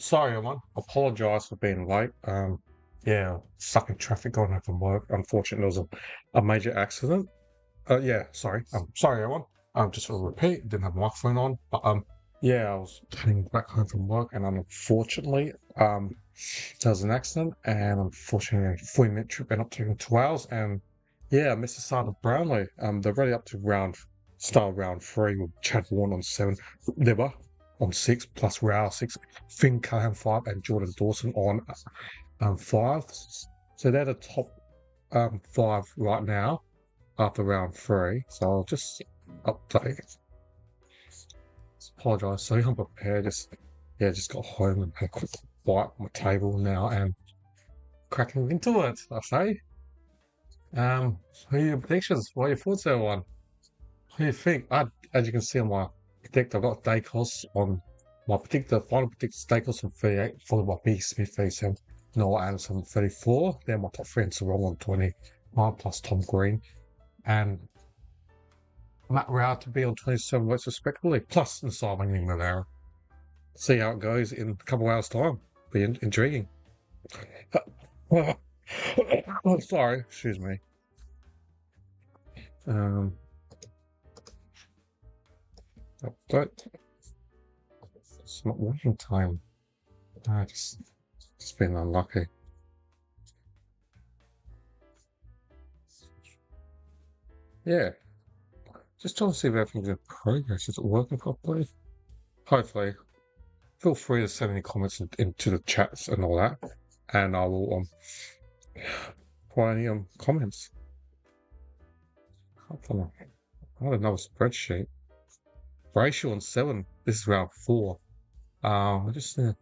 Sorry, everyone. Apologise for being late. Yeah, stuck in traffic going home from work. Unfortunately, there was a major accident. Yeah, sorry. Sorry, everyone. Just for a repeat, didn't have my microphone on, but yeah, I was heading back home from work, and unfortunately, there was an accident, and unfortunately, a 40-minute trip ended up taking 2 hours, and yeah, I missed the start of Brownlow. They're already up to round 3 with Chad Warren on 7, Libba on 6, plus Rao 6, Finn Callahan 5, and Jordan Dawson on 5. So they're the top 5 right now after round 3. So I'll just update. Apologise. So I'm prepared. Just got home and had a quick bite on my table now and cracking into it. I say. What are your predictions? What are your thoughts, everyone? What do you think? As you can see on my predict, I've got Dacos on my final predicted Dacos on 38, followed by B. Smith 37, Noah Anderson on 34. Then my top 3 and Sarong on 29, plus Tom Green and Matt Rao to be on 27 votes respectively, plus Nasar Malera. See how it goes in a couple hours' time. Be intriguing. Oh, sorry, excuse me. Update. It's not working time. Just been unlucky. Yeah. Just trying to see if everything's in progress. Is it working properly? Hopefully. Feel free to send any comments into the chats and all that. And I will provide any comments. I had another spreadsheet. Ratio on 7. This is round 4. I just a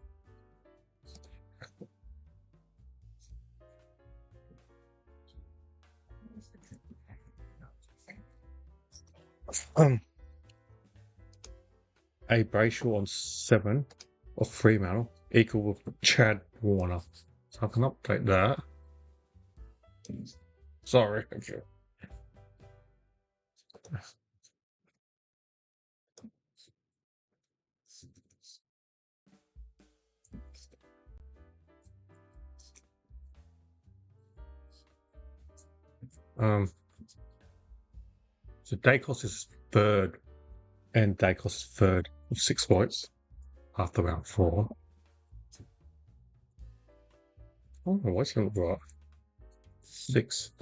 Brayshaw on 7 of Fremantle equal with Chad Warner. So I can update that. Sorry. So Dacos is 3rd, and Dacos is 3rd with 6 votes after round 4. Oh, what's going right? 6.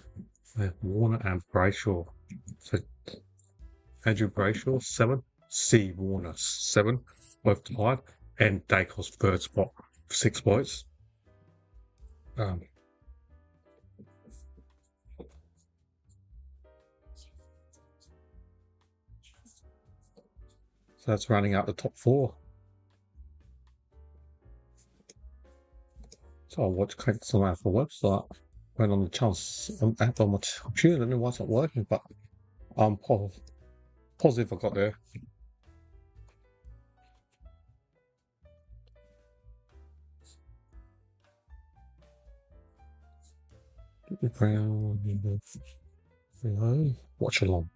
Warner and Brayshaw. So Andrew Brayshaw 7, C Warner 7, both tied, and Dacos 3rd spot 6 votes. So that's rounding out the top 4. So I'll watch some out the website. Went on the chance app on my computer. I don't know why it's not working, but I'm positive I got there. Watch along.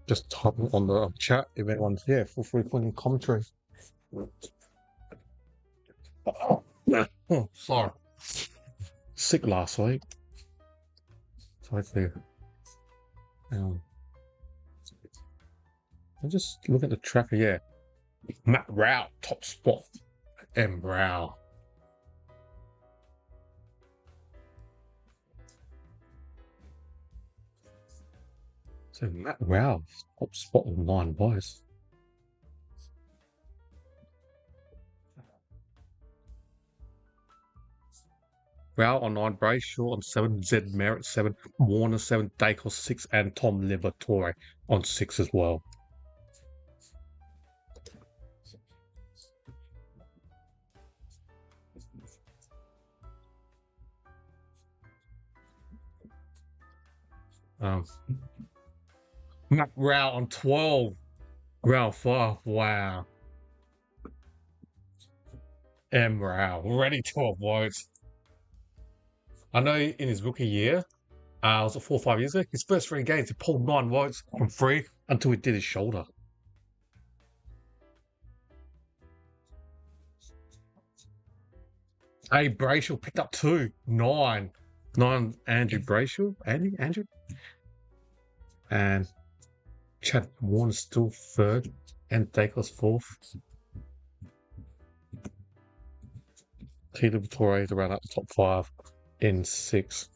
Just type on the chat if anyone's here. Feel free to put in commentary. Oh, sorry. Sick last week. Sorry for you. I just look at the tracker. Yeah, Matt Rao top spot. M Rao. So Matt Rao top spot with 9 votes. Rao on 9, Brayshaw on 7, Zed Merritt 7, Warner 7, Dacos 6, and Tom Liberatore on 6 as well. Matt Rao on 12, Rao 5, wow. M Rao, already 12 votes. I know in his rookie year, was it 4 or 5 years ago? His first 3 games, he pulled 9 votes from 3 until he did his shoulder. Hey, Brayshaw picked up 2. 9. 9, Andrew Brayshaw. Andrew? And Chad Warner's still 3rd. And Dacos 4th. Tita Vittoria to round out the top 5 in 6.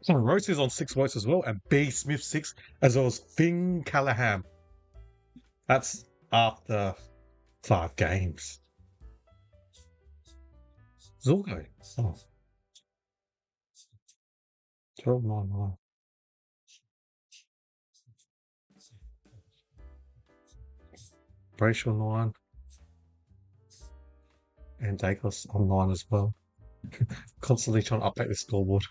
So Rose is on 6 votes as well, and B Smith 6, as well as Finn Callahan. That's after 5 games. Zorgo. Oh. 12-9-9. Brayshaw 9. And Dacos on 9 as well. Constantly trying to update the scoreboard.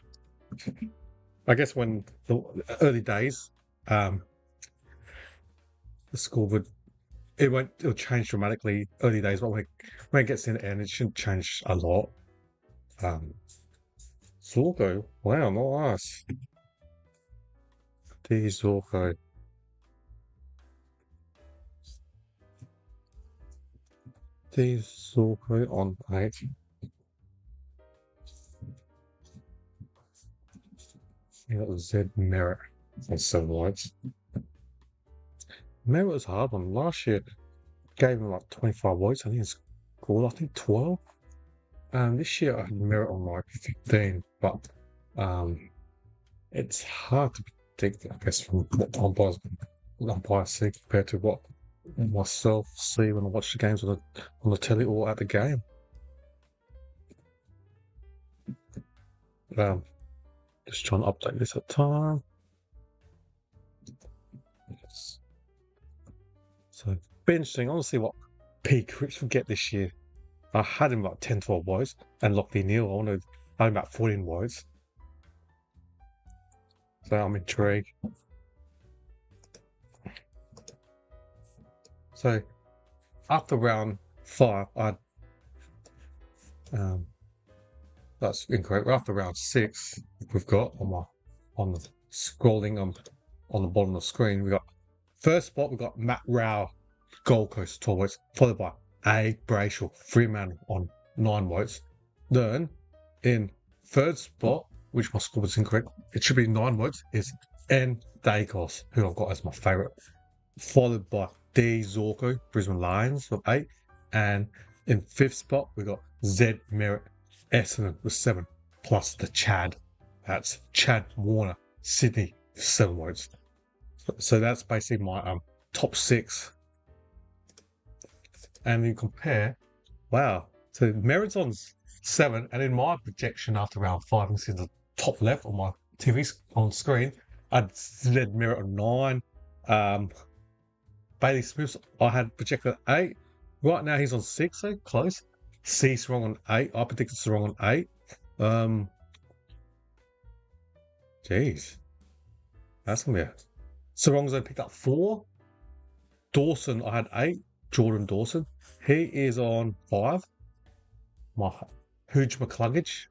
I guess when the early days, the scoreboard it'll change dramatically early days, but when it gets in the end, it shouldn't change a lot. Zorgo, wow, nice. D Zorgo. D Zorgo on 8. Yeah, that was Z Merritt on 7 lights. Merritt was hard one. Last year gave him like 25 votes. I think he scored 12. This year I had Merritt on like 15, but it's hard to predict, I guess, from what umpires see compared to what myself see when I watch the games on the telly or at the game. Just trying to update this at time. So, be interesting. I want to see what P. Cripps will get this year. I had him about 10, 12 votes, and Lockley Neal, I had him about 14 votes. So I'm intrigued. So after round 5, that's incorrect. After round 6, we've got on the scrolling on the bottom of the screen, we got first spot. We got Matt Rao, Gold Coast, 12 votes, followed by A. Brayshaw, Freeman on 9 votes. Then in third spot, which my score was incorrect, it should be 9 votes, is N. Dacos, who I've got as my favourite, followed by D. Zorko, Brisbane Lions with 8, and in 5th spot we got Z. Merritt, Essendon with 7, plus the Chad. That's Chad Warner, Sydney, 7 votes. So that's basically my top 6. And you compare, wow. So Merritt's on 7, and in my projection after round 5, you can see the top left on my TV on screen, I'd led Merritt on 9. Bailey Smith, I had projected 8. Right now he's on 6, so close. C Sarong on 8. I predicted Sarong on 8. Jeez. That's gonna be a... Sarong's only picked up 4. Dawson, I had 8. Jordan Dawson. He is on 5. My Hooge McCluggage,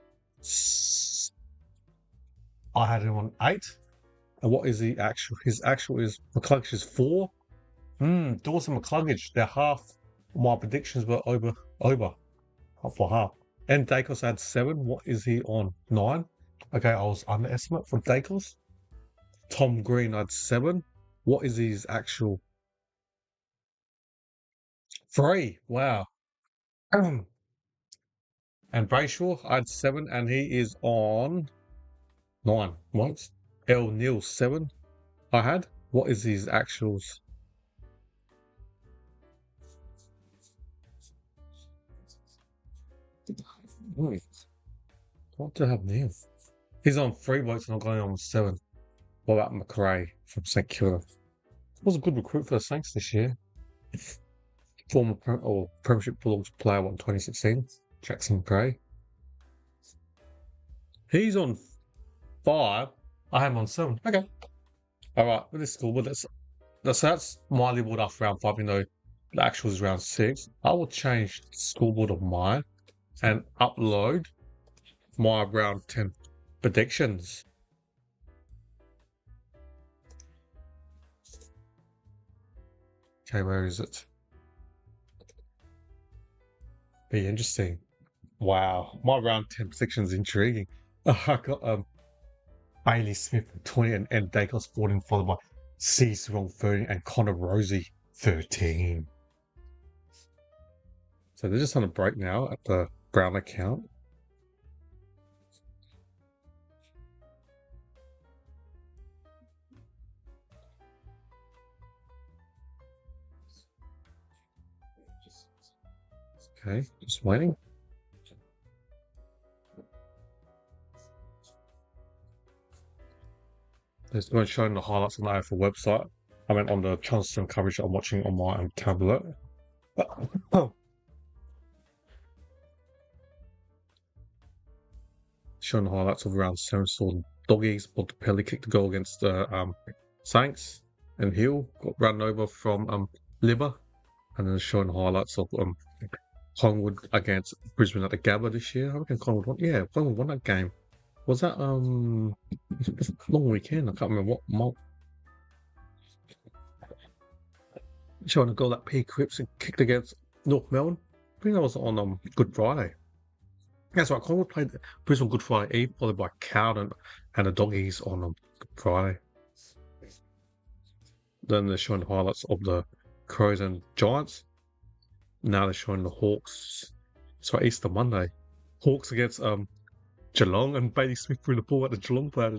I had him on 8. And what is the actual? His actual is McCluggage is 4. Dawson McCluggage, they're half. My predictions were over half for half. And Dacos had 7. What is he on? 9. Okay, I was underestimate for Dacos. Tom Green had 7. What is his actual? 3. Wow. And Brayshaw, I had 7, and he is on 9 once. L. Neal 7. I had. What is his actuals? What do I have Neil? He's on 3 votes and I'm going on 7. What about McRae from St Kilda? Was a good recruit for the Saints this year. Former Premiership Bulldogs player in 2016, Jackson McRae. He's on 5. I have him on 7. Okay. All right. With this scoreboard, that's my leaderboard after round 5. You know, the actual is round 6. I will change the scoreboard of mine and upload my round 10 predictions. Okay, where is it? Be interesting. Wow, my round 10 prediction is intriguing. I got Bailey Smith 20 and Dacos 14, followed by Cecil 13 and Connor Rosie 13. So they're just on a break now at the Brown account. Okay, just waiting. There's going showing the highlights on the AFL website. I mean, on the Charleston coverage I'm watching on my tablet. Showing the highlights of around 7 saw Doggies, Bontempelli kicked the goal against the Saints, and Hill got run over from Libba, and then showing highlights of Collingwood against Brisbane at the Gabba this year. I reckon Collingwood won. Yeah, Collingwood won that game. Was that long weekend? I can't remember what month. Showing a goal that P. Cripps kicked against North Melbourne. I think that was on Good Friday. That's right. Collingwood played Brisbane Good Friday Eve, followed by Cowden and the Doggies on Good Friday. Then they're showing highlights of the Crows and Giants. Now they're showing the Hawks. Sorry, Easter Monday. Hawks against Geelong, and Bailey Smith threw the ball at the Geelong player,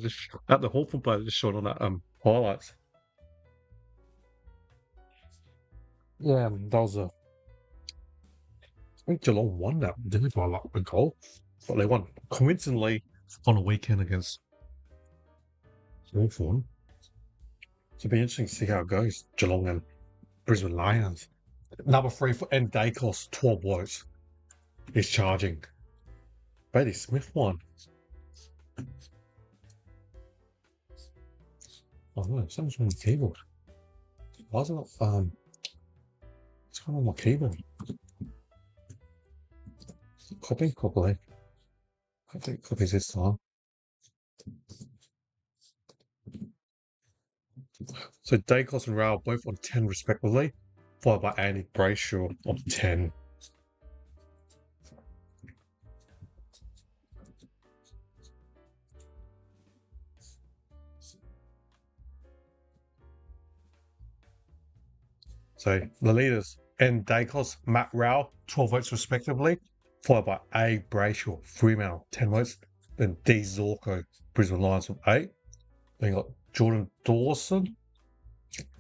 at the Hawthorn player, just showing on that highlights. Yeah, that was I think Geelong won that, didn't they, by like a goal? But they won coincidentally on a weekend against Hawthorn. So it'll be interesting to see how it goes. Geelong and Brisbane Lions. Number 3 for N Dacos, 12 votes. Is charging. Bailey Smith won. Oh no, something's wrong with the keyboard. Why is it not what's going on with my keyboard? Copy, probably. I think it copies this time. So Dacos and Rao both on 10 respectively, followed by Andy Brayshaw on 10. So the leaders, N Dacos, Matt Rao, 12 votes respectively, followed by A Brayshaw, Fremantle, 10 votes. Then D Zorko, Brisbane Lions with 8. Then you got Jordan Dawson,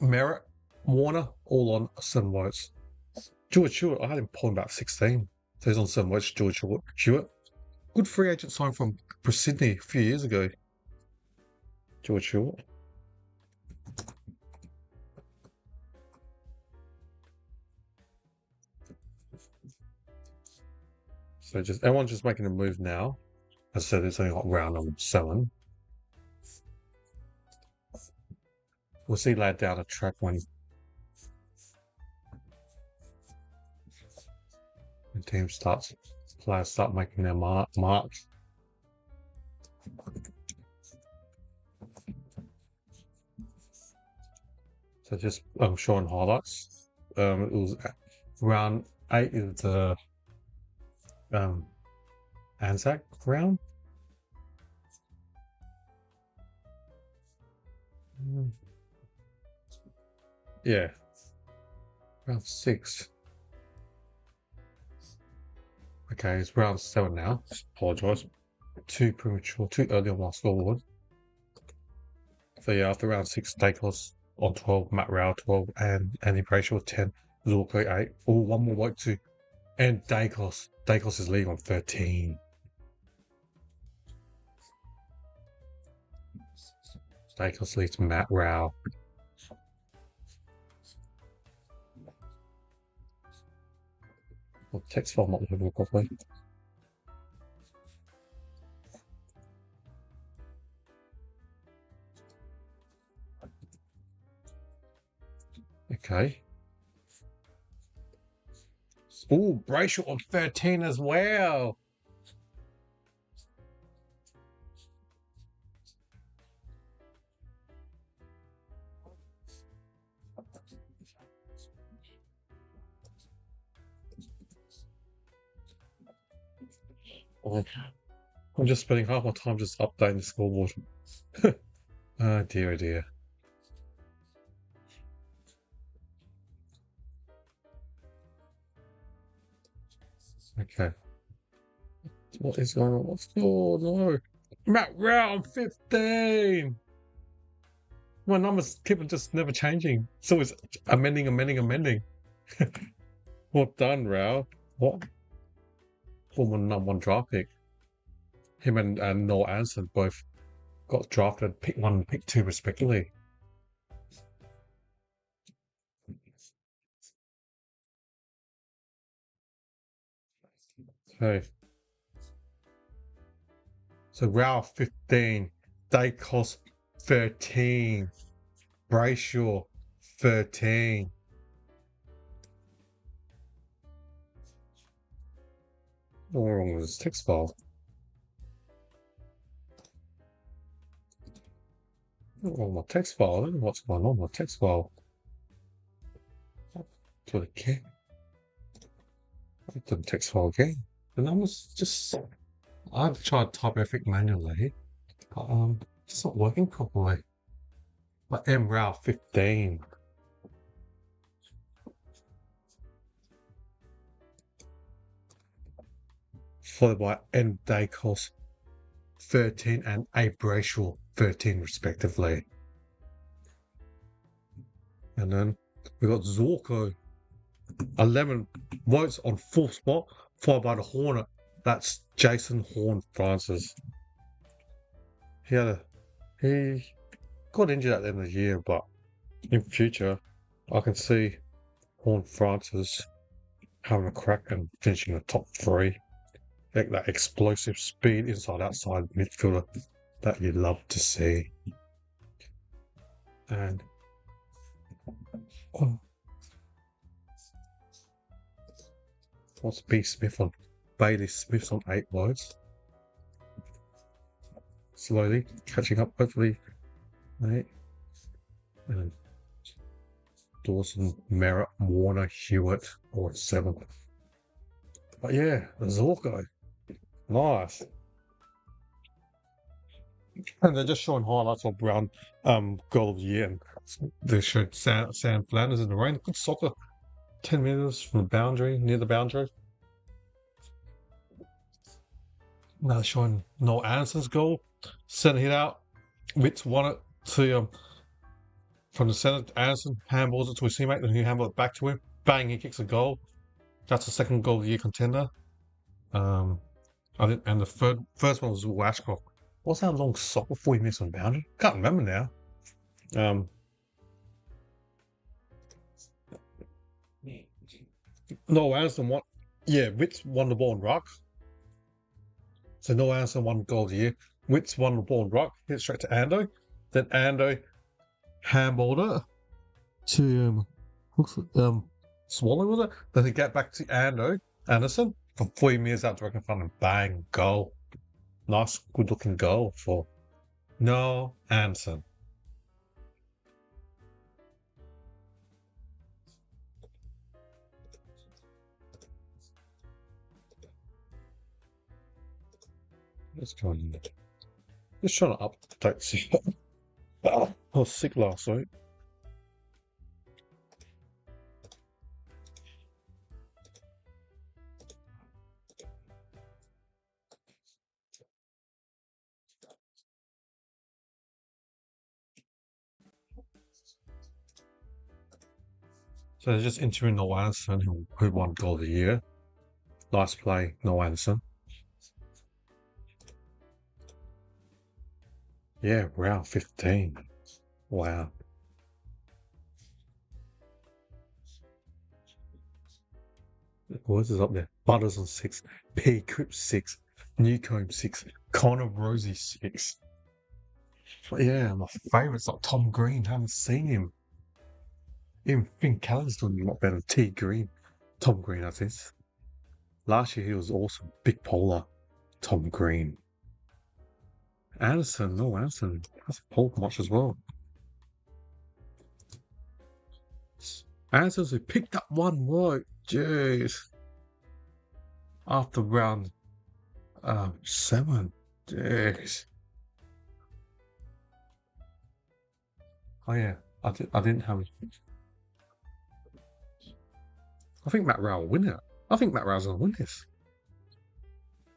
Merritt, Warner, all on 7 votes. George Stewart, I had him pulling about 16. So he's on 7 votes, George Stewart. Good free agent sign from Sydney a few years ago. George Stewart. So everyone's just making a move now. As I said, it's only got round number 7. We'll see later down the track when the team players start making their marks. So just showing highlights. It was round 8 is the Anzac round. Yeah. Round 6. Okay, it's round 7 now. Apologise. Too premature, too early on my scoreboard. So yeah, after round 6, Dacos on 12, Matt Rao 12, and Andy Brayshaw 10, Zorko 8. Oh, one more vote to and Dacos. Dacos is leading on 13. Dacos leads Matt Rao. Well, text file not moving properly. Okay. Oh, Brayshaw on 13 as well. I'm just spending half my time just updating the scoreboard. Oh dear, oh dear. Okay. What is going on? Oh no. I'm at round 15! My numbers keep just never changing. It's always amending. Well done, Rao. What? Former #1 draft pick. Him and Noel Anderson both got drafted pick 1 and pick 2 respectively. Okay. So Rao 15. Dacos 13. Brayshaw 13. What's wrong with this text file? What's wrong with my text file? I don't know what's going on with my text file. To the key. I didn't text file again. The numbers just. I've tried to type everything manually, but it's not working properly. But M Rao 15. Followed by N Dacos 13 and A Brayshaw 13 respectively. And then we got Zorko 11 votes on 4th spot, followed by the Hornet. That's Jason Horn Francis. He got injured at the end of the year, but in future I can see Horn Francis having a crack and finishing the top 3. Like that explosive speed inside outside midfielder that you love to see. And what's B Smith on? Bailey Smith's on 8 votes. Slowly catching up, hopefully. 8. And Dawson, Merritt, Warner, Hewitt, or 7. But yeah, the Zorko. Nice. And they're just showing highlights of Brown goal of the year. And they showed Sam Flanders in the rain. Good soccer. 10 meters from the boundary, near the boundary. Now they're showing Noel Anderson's goal. Centre hit out. Witts won it to from the centre. Anderson handballs it to his teammate, then he handballs it back to him. Bang, he kicks a goal. That's the second goal of the year contender. I think, and the first one was Will Ashcroft. What's that long sock before he missed on boundary? Can't remember now. Noel Anderson won. Yeah, Witts won the ball and ruck. So Noel Anderson won goal of the year. Witts won the ball and ruck. Hit straight to Ando. Then Ando handballed it to Swallow, was it? Then he get back to Anderson from 40 meters out direct in front and bang, goal. Nice, good looking goal for Noel Anderson. Let's try and just trying to update. I was sick last week. So they're just interviewing Noel Anderson, who won goal of the year. Nice play, Noel Anderson. Yeah, round 15. Wow. What is up there? Butters on 6, P. Cripps 6, Newcombe 6, Connor Rosie 6. But yeah, my favourite's like Tom Green. Haven't seen him. Even Finn Callan's doing a lot better than T. Green. Tom Green, that is. Last year he was awesome. Big polar. Tom Green. Anderson, no Anderson. That's a pole match as well. Anderson's who picked up 1 vote. Jeez. After round 7. Jeez. Oh yeah, I didn't have. I think Matt Rowell will win it. I think Matt Rowell's gonna win this.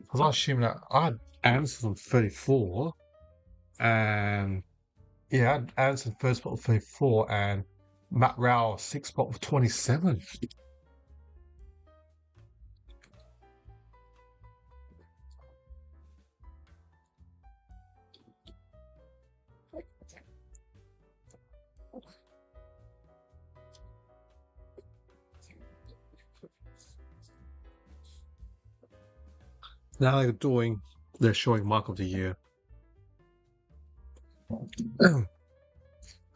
Because I assume that I had Anderson on 34, and yeah, I had Anderson first spot with 34, and Matt Rowell sixth spot with 27. Now they're showing Mark of the Year.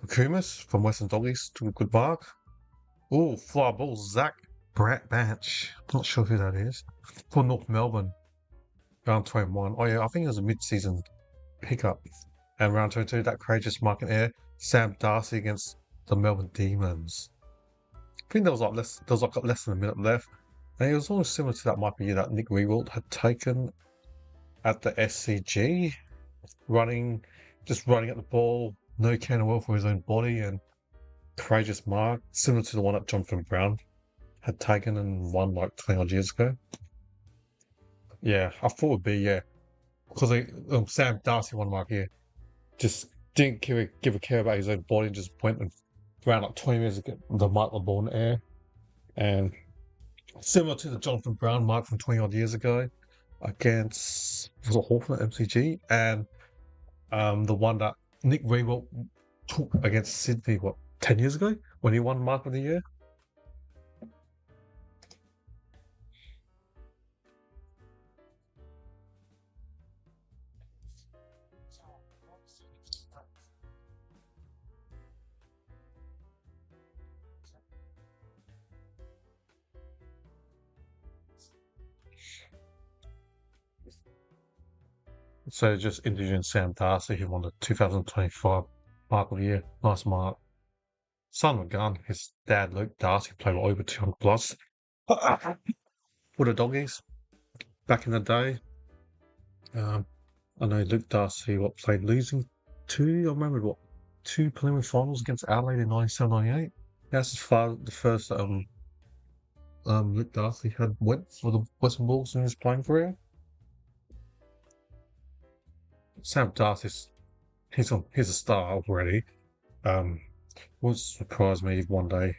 Kumas from Western Doggies to good mark. Oh, fly ball, Zach Branch. Not sure who that is. For North Melbourne, round 21. Oh yeah, I think it was a mid-season pickup. And round 22, that courageous mark in air, Sam Darcy against the Melbourne Demons. I think there was less than a minute left. And it was almost similar to that mark year that Nick Rewalt had taken at the SCG, just running at the ball, no care in the world for his own body, and courageous mark, similar to the one that Jonathan Brown had taken and won like 20 odd years ago. Yeah, I thought it would be, yeah. Because Sam Darcy won mark here. Just didn't give a care about his own body, just went and ran like 20 minutes to get the mark the ball in the air. And similar to the Jonathan Brown mark from 20 odd years ago against, was it Hawthorn at MCG? And the one that Nick Rewalt took against Sydney, 10 years ago when he won Mark of the Year? So just interviewing Sam Darcy, who won the 2025 Mark of the Year. Nice mark. Son of a gun, his dad Luke Darcy played over 200 plus for the Doggies back in the day. I know Luke Darcy played losing I remember two preliminary finals against Adelaide in 97-98. That's the first Luke Darcy had went for the Western Bulldogs in his playing career. Sam Darcy's he's a star already. Would surprise me if one day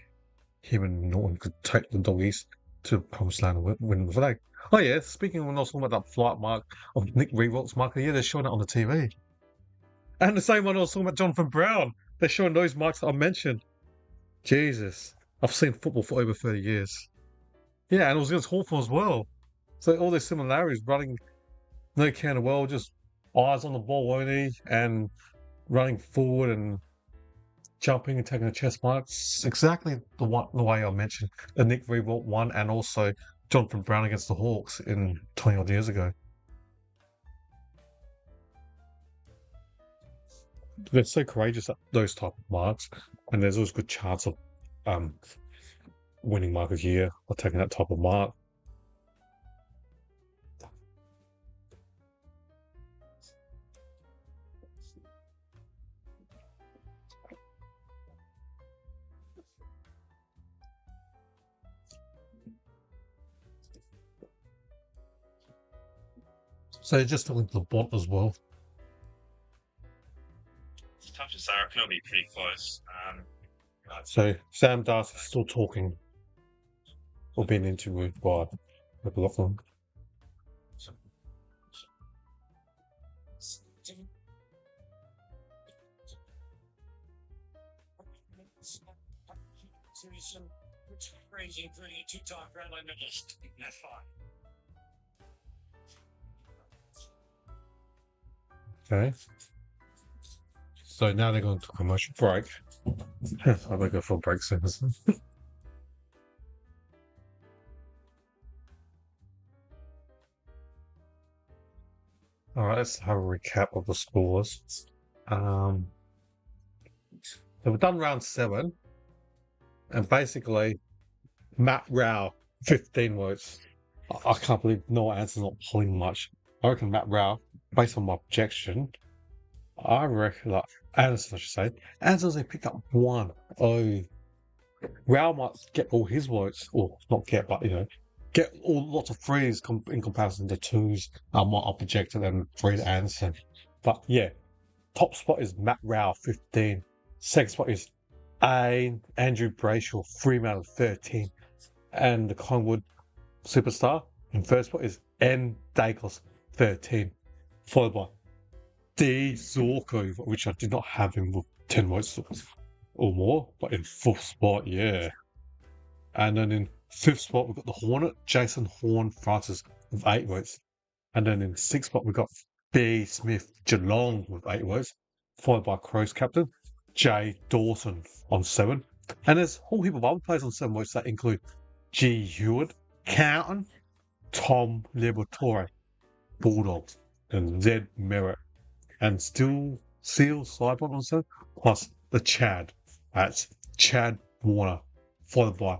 him and Norton could take the Doggies to promised land and win the flag. Oh yeah, speaking of when I was talking about that flight mark of Nick Rewalt's mark, yeah, they're showing it on the TV. And the same one I was talking about Jonathan Brown. They're showing those marks that I mentioned. Jesus. I've seen football for over 30 years. Yeah, and it was against Hawthorn as well. So all these similarities, running no care in the world, just eyes on the ball only, and running forward and jumping and taking the chest marks. Exactly the way I mentioned the Nick Rewalt one, and also Jonathan Brown against the Hawks in 20 odd years ago. They're so courageous at those type of marks, and there's always good chance of winning mark of the year or taking that type of mark. So just talking to the bot as well. It's tough to say. I reckon it'll be pretty close. So Sam Darcy's still talking or being interviewed by McLaughlin. Crazy, including a two-time Brownlow medalist. That's fine. Okay. So now they're going to commercial break. I might go for a break soon. All right, let's have a recap of the scores. So we've done round 7, and basically Matt Rowell 15 votes. I can't believe Noah Anson's not pulling much. I reckon Matt Rao, based on my projection, I reckon, like, Anderson, I should say, Anderson's only picked up one. Oh, Rao might get all his votes, or not get, but, get lots of threes in comparison to twos. I projected and three to Anderson. But yeah, top spot is Matt Rao, 15. Second spot is Andrew Brayshaw, 3 out of 13. And the Collingwood superstar in first spot is N. Dacos, 13. Followed by D. Zorko, which I did not have him with 10 votes or more, but in fourth spot, yeah. And then in fifth spot, we've got the Hornet, Jason Horn Francis with 8 votes. And then in sixth spot, we've got B. Smith Geelong with 8 votes, followed by Crows captain Jay Dawson on 7. And there's a whole heap of other players on 7 votes that include G. Hewitt, Carlton, Tom Liberatore, Bulldogs, and Zed Merritt. And still Seal Sidebond on 7, plus the Chad. That's Chad Warner, followed by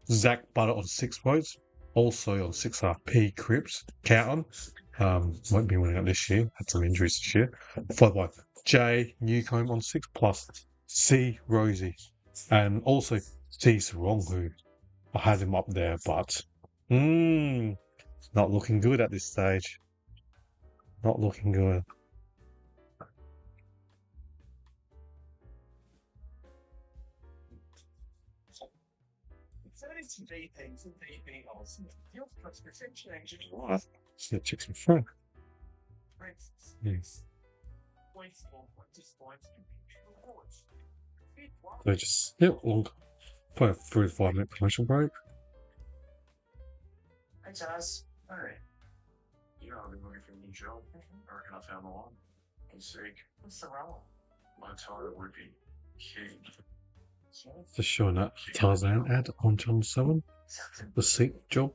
Zach Butter on 6 votes. Also on 6 are P. Cripps, Carlton. Won't be winning it this year. Had some injuries this year. Followed by J. Newcombe on 6, plus C. Rosie. And also C. Sarong, who I had him up there, but not looking good at this stage. Not looking good. What? Let's check some phone. Yes. So just, long. Probably a 3 to 5 minute commercial break. Hey, Taz. All right. You know, I've been looking for a new job. I reckon I found the one. I'm sick. What's the role? My title would be King. Just showing that Tarzan ad on Channel 7. The seat job.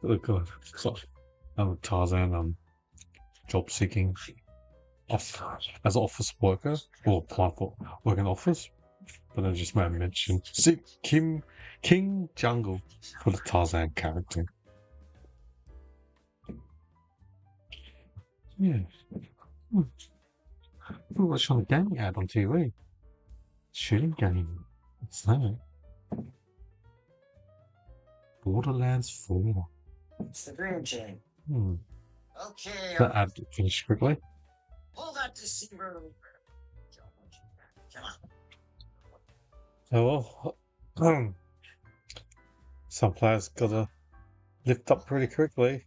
Oh god. So, Tarzan job seeking as an office worker, or apply for work in office. But I just made a mention. See King Jungle for the Tarzan character. Yeah. I thought I was showing a gaming ad on TV. Shooting game. What's that? Borderlands 4. It's the Dream Chain. Okay. That ad finished quickly. Pull that deceiver. Come on. Oh well. Some players gotta lift up pretty quickly.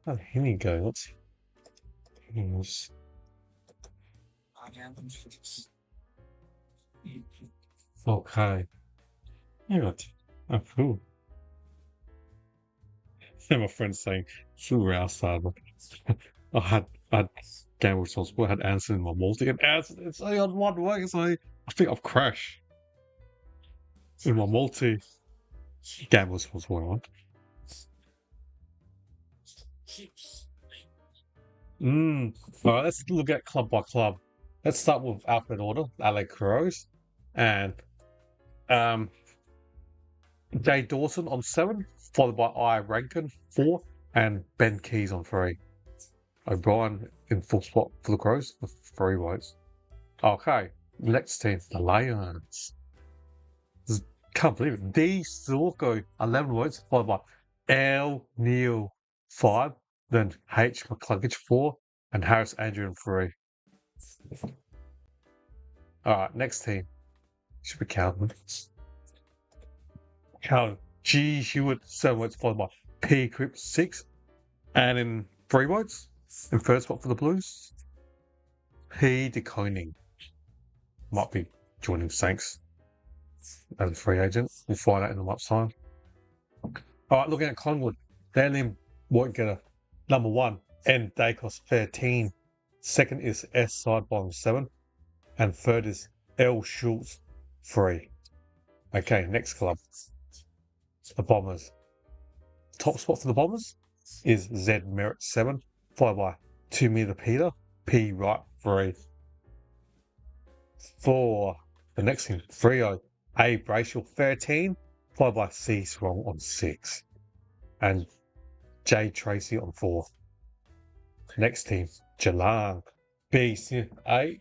Oh, here we go. Let's see. Okay. Yeah, oh, cool. My friend's saying, through outside. I had game responsible. I had Anderson in my multi, and Anderson, it's only on one way, so I think I've crashed in my multi. Game responsible, I want. Alright, let's look at club by club. Let's start with alphabet order, LA Crows. And Jay Dawson on 7, followed by I Rankin 4, and Ben Keys on 3. O'Brien in full spot for the Crows with 3 votes. Okay, next team, the Lions. Can't believe it. D Sorko 11 votes, followed by L Neil 5, then H McCluggage 4, and Harris Andrew 3. Alright, next team. Should be Calvin. G Hewitt 7 votes, followed by P Cripps 6, and in 3 votes in first spot for the Blues, P De Koning might be joining Saints as a free agent. We'll find out in the month's time. Alright, looking at Collingwood, their name won't get a number 1, N Dacos 13. Second is S Sidebond 7, and third is L Schultz 3. Okay, next club. The Bombers. Top spot for the Bombers is Z Merritt 7, followed by 2 Meter Peter, P Wright 3. For The next team, Freo, A. Brayshaw 13, followed by C. Strong on 6, and J. Tracy on 4. Next team, Geelong, B. Smith 8,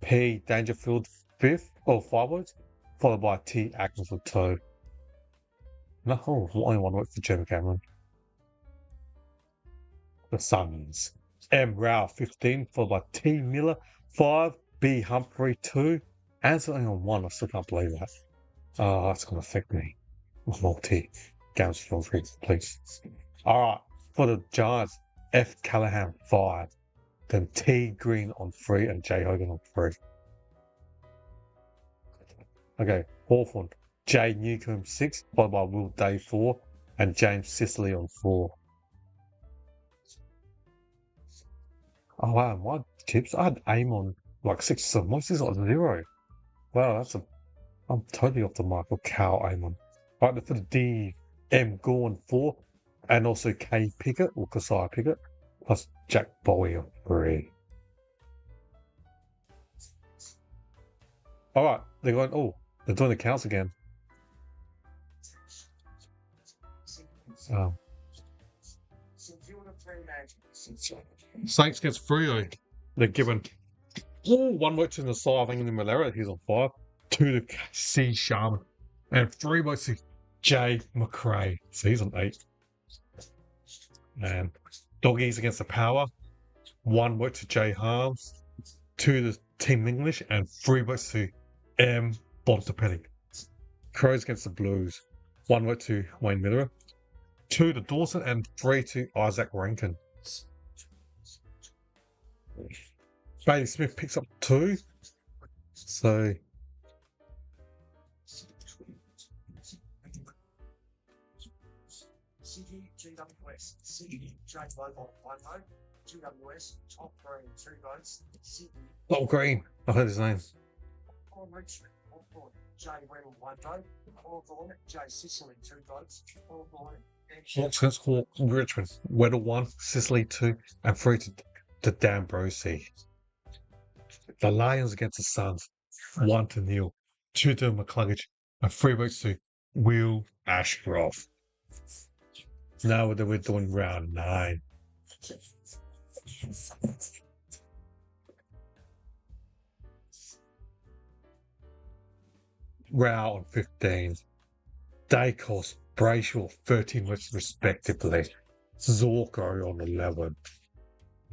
P. Dangerfield 5th or 5 votes, followed by T. Atkins with 2. No, only 1 vote for Jim Cameron. The Suns, M. Rao 15, followed by T. Miller 5, B. Humphrey 2, and something on 1. I still can't believe that. Oh, that's going to affect me. Multi games for free, please. Alright, for the Giants, F. Callahan 5, then T. Green on 3, and J. Hogan on 3. Okay, Hawthorn, J. Newcomb 6, followed by Will Day 4, and James Sicily on 4. Oh wow, my tips, I had aim on like 6 or 7. What's this on 0? Wow, I'm totally off the mark for Cal Amon. Right, for the D, M. Gorn 4, and also K. Pickett, or Kasai Pickett, plus Jack Bowie on 3. Alright, they're going, they're doing the counts again. Saints against Freo. They're given 1 vote to Nasai, I think, in the Malera, he's on 5. 2 to C. Sharman. And 3 votes to J. McRae, so he's on 8. And Doggies against the Power. 1 vote to J. Harms. 2 to Team English, and 3 votes to M. Bontempelli. Crows against the Blues. 1 vote to Wayne Miller. 2 to Dawson, and 3 to Isaac Rankin. Bailey Smith picks up 2. So GWS, Sydney, James Lobot, 1 vote. GWS, Top Green, 2 votes. Sydney. Top Green, I heard his name. Richmond, Hawthorn, J. Weddle, 1 vote. Hawthorn, J. Sicily, 2 votes. Hawthorn, Hawks against Richmond. Weddle 1, Sicily 2, and 3 to D'Ambrosio. The Lions against the Suns, 1 to Neil, 2 to McCluggage, and 3 votes to Will Ashcroft. Now we're doing round 9. Round 15. Dacos, Brayshaw, 13 votes respectively. Zorko on 11.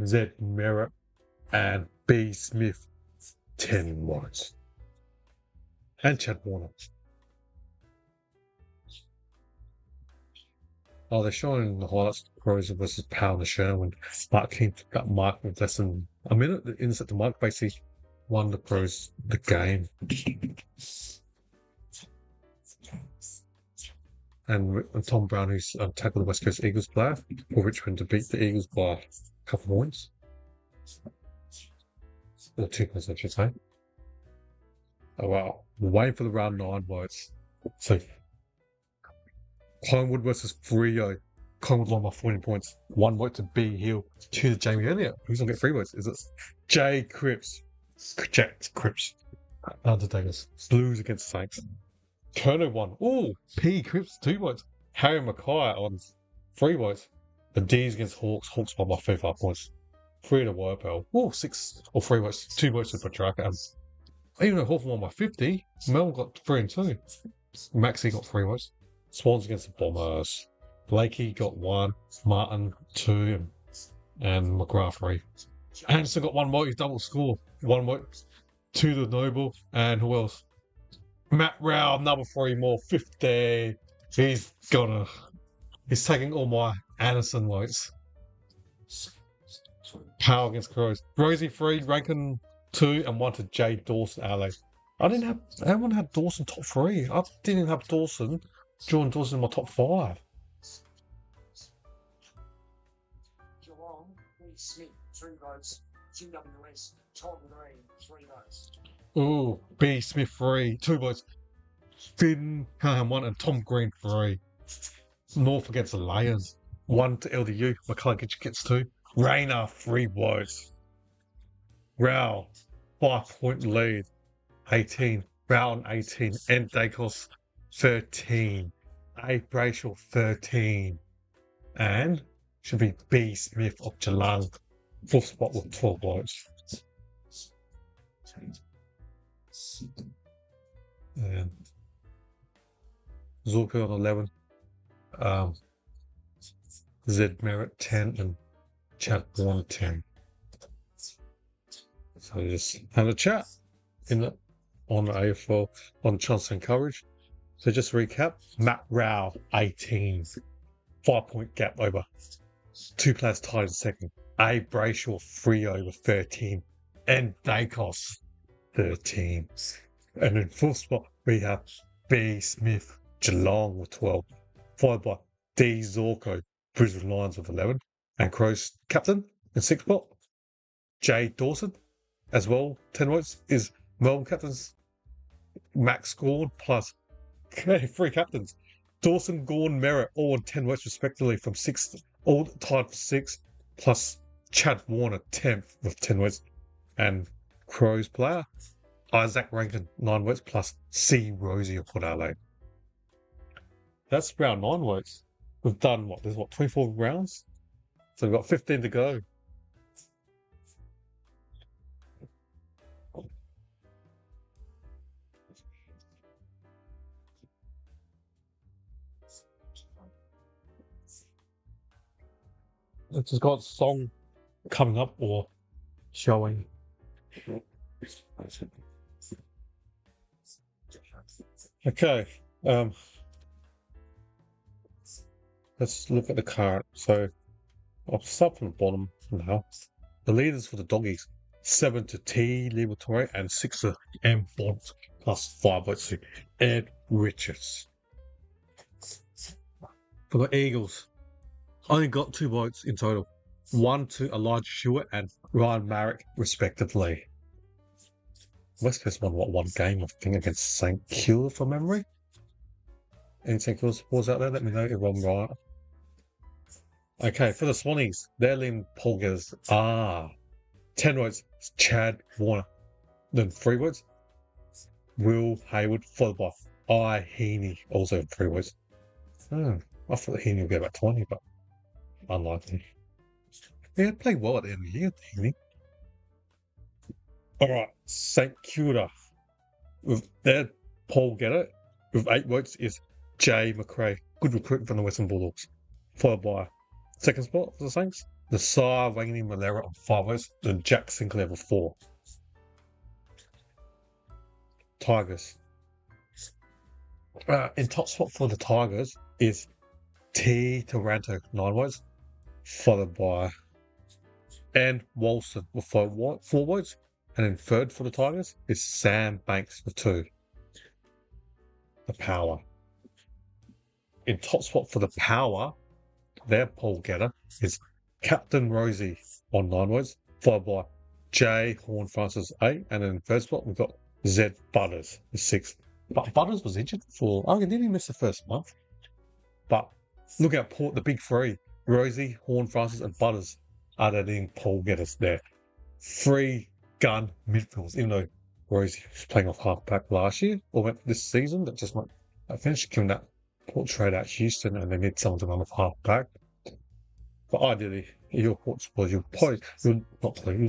Z. Merritt and B. Smith, 10 votes. And Chad Warner. Oh, they're showing the highlights of Crows versus Power and the Sherwin. Mark King got Mark with less than a minute. The insert to Mark basically won the Crows the game. And Tom Brown, who's tackled the West Coast Eagles player for Richmond to beat the Eagles by a couple of points. Or 2 points, I should say. Oh wow. We're waiting for the round 9 votes. So Collingwood versus Freo. Collingwood won by 14 points. 1 vote to B Hill. 2 to Jamie Elliott. Who's gonna get 3 votes? Is it J. Cripps? Jack Cripps. Undertakers. Blues against Saints. Kerno 1. Ooh, P. Cripps 2 votes. Harry Mackay on 3 votes. The D's against Hawks. Hawks won by 35 points. 3 to Worpel. Ooh, 6 or 3 votes. 2 votes to Petrarca. Even though Hawthorn won by 50, Mel got 3 and 2. Maxie got 3 votes. Swans against the Bombers. Blakey got 1. Martin 2. And McGrath 3. Anderson got 1 vote. He's double score. 1 vote. 2 to Noble. And who else? Matt Rao, number 3 more. 50. He's taking all my Anderson votes. Power against Crows. Rosie 3, Rankin 2, and 1 to J. Dawson LA. Everyone had Dawson top 3. I didn't have Dawson. Jordan Dawson in my top 5. Geelong, B. Smith, 2 votes. GWS, Tom Green, 3 votes. Ooh, B. Smith 3, 2 votes. Finn Callahan 1 and Tom Green 3. North against the Lions. 1 to LDU. McCluggage gets 2. Rayner 3 votes. Rao 5-point lead. 18. Brown 18, N. Dacos 13, A. Brayshaw 13, and should be B. Smith of Geelong, 4th spot with 12 votes. And Zorko on 11, Zed Merritt 10, and Chad Warner 10. So just have a chat in the on the AFL on chance and coverage. So just recap: Matt Rao 18, 5-point gap over 2 players tied in second. A. Brayshaw 3 over 13, and Dacos 13. And in 4th spot we have B. Smith Geelong with 12, followed by D. Zorko Brisbane Lions with 11, and Crows captain in 6th spot J. Dawson as well, 10 votes, is Melbourne captains Max Gawn plus 3 captains Dawson, Gawn, Merritt, all on 10 votes respectively from 6th, all tied for 6th, plus Chad Warner 10th with 10 votes, and Crows player Isaac Rankin 9 votes plus C. Rosie of Port Adelaide. That's round 9 votes. We've done what? There's 24 rounds? So we've got 15 to go. It's just got a song coming up or showing. Okay, let's look at the card. So I'll start from the bottom now. The leaders for the doggies: 7 to T. Liberatore and 6 to M. Bond plus 5 votes to Ed Richards. For the Eagles, only got 2 votes in total. 1 to Elijah Stewart and Ryan Marrick, respectively. West Coast won, one game, I think, against St Kilda from memory? Any St Kilda supporters out there? Let me know if I'm right. Okay, for the Swannies, their leading poll getters are 10 votes, Chad Warner. Then 3 votes, Will Hayward, followed by I. Heaney, also 3 votes. I thought Heaney would get about 20, but unlikely. Yeah, played well at the end of the year, Heaney. Alright, St Kilda, with their poll getter with 8 votes is Jay McRae, good recruit from the Western Bulldogs. Followed by 2nd spot for the Saints, Nasar Wanganeen Malera on 5 votes, and Jack Sinclair with 4. Tigers. In top spot for the Tigers is T. Taranto, 9 votes, followed by Ann Walston with 4 votes. And in 3rd for the Tigers is Sam Banks with 2. The Power. In top spot for the Power, their poll getter is Captain Rosie on 9 votes, followed by J. Horn Francis 8. And in 3rd spot, we've got Z. Butters with 6. But Butters was injured for, didn't he miss the first month? But look at Port, the big 3. Rosie, Horn Francis, and Butters are the leading poll getters there. 3 gun midfielders, even though Rosie was playing off half-back last year, or went this season, that just might finish, given that Port trade out Houston and they need someone to run off half-back. But ideally, if you're Port supporters, you'd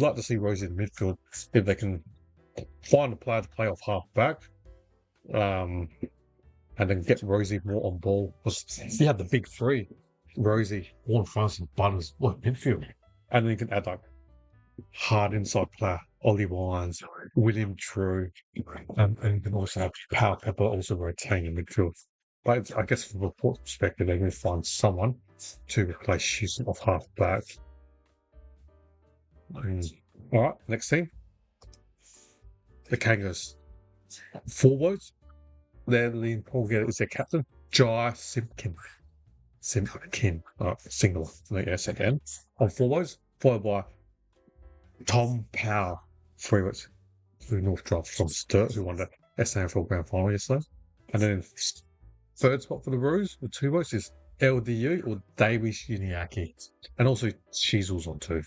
like to see Rosie in the midfield if they can find a player to play off half-back, and then get Rosie more on ball. Because you had the big 3, Rosie, Warren Francis, and Butters, midfield. And then you can add like hard inside player, Ollie Wines, William True, and you can also have Power Pepper also rotating in midfield. But I guess from a Port perspective, they're going to find someone to replace Houston off half back. Alright, next team. The Kangaroos. 4 votes. Their leading poll getter is their captain, Jai Simpkin. Singular. Second. On 4 votes, followed by Tom Power, 3 votes. North Drive from Sturt, who won the SANFL Grand Final yesterday. And then 3rd spot for the Roos with 2 votes is LDU or Davies Uniacke. And also Sheezels on 2.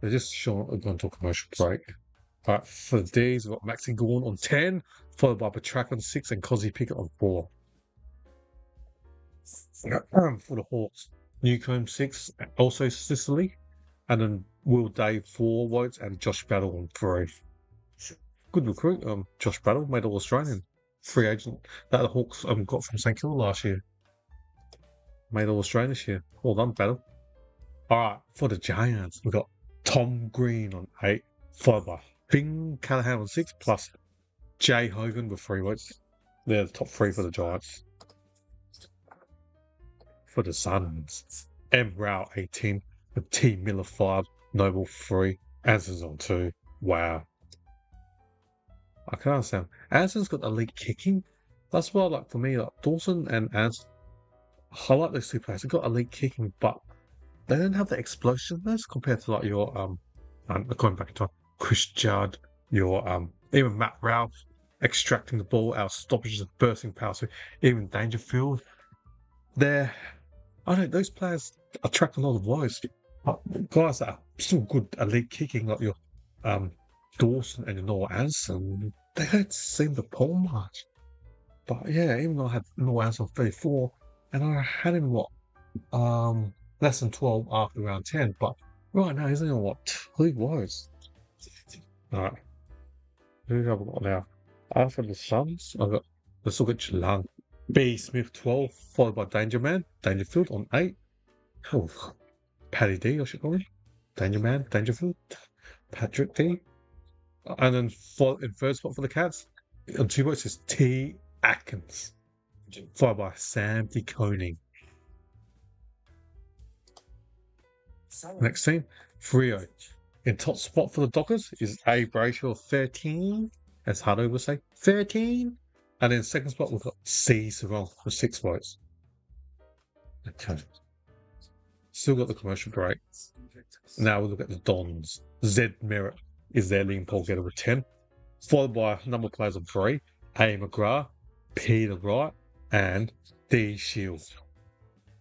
They're just going to a commercial break. Alright, for the D's, we've got Maxi Gorn on 10, followed by Batrack on 6 and Cosy Pickett on 4. For the Hawks, Newcombe 6, also Sicily, and then Will Dave 4 votes and Josh Battle on 3. Good recruit, Josh Battle, made all Australian. Free agent that the Hawks got from St Kilda last year. Made all Australian this year. Well done, Battle. Alright, for the Giants, we've got Tom Green on 8, followed by Finn Callaghan on 6, plus Jay Hogan with 3 votes. They're the top 3 for the Giants. For the Suns, M. Rao 18, with T. Miller 5, Noble 3, Anson's on 2. Wow. I can understand. Anson's got elite kicking. That's why, like, for me, like Dawson and Anson, I like those two players. They've got elite kicking, but they don't have the explosiveness compared to like your going back in time, Chris Judd, your even Matt Ralph extracting the ball out of stoppages and bursting power. So even Dangerfield, I don't know, those players attract a lot of voice. Guys that are still good elite kicking, like your Dawson and your Noah Anson, they don't seem to pull much. But yeah, even though I had Noah Anson 34, and I had him less than 12 after round 10, but right now he's only on 2 votes. Alright. Who have I got now? After the Suns, let's look at Geelong. B. Smith 12, followed by Dangerfield on 8. Oh, Paddy D, I should call him. Dangerfield, Patrick D. And then in third spot for the Cats, on 2 votes is T. Atkins, followed by Sam De Koning. Next team, Freo. In top spot for the Dockers is A. Brayshaw 13, as Hutto would say, 13. And in second spot, we've got C. Sarong for 6 votes. Okay. Still got the commercial break. Now we look at the Dons. Z. Merritt is their leading poll getter with 10, followed by a number of players on 3, A. McGrath, Peter Wright, and D. Shields.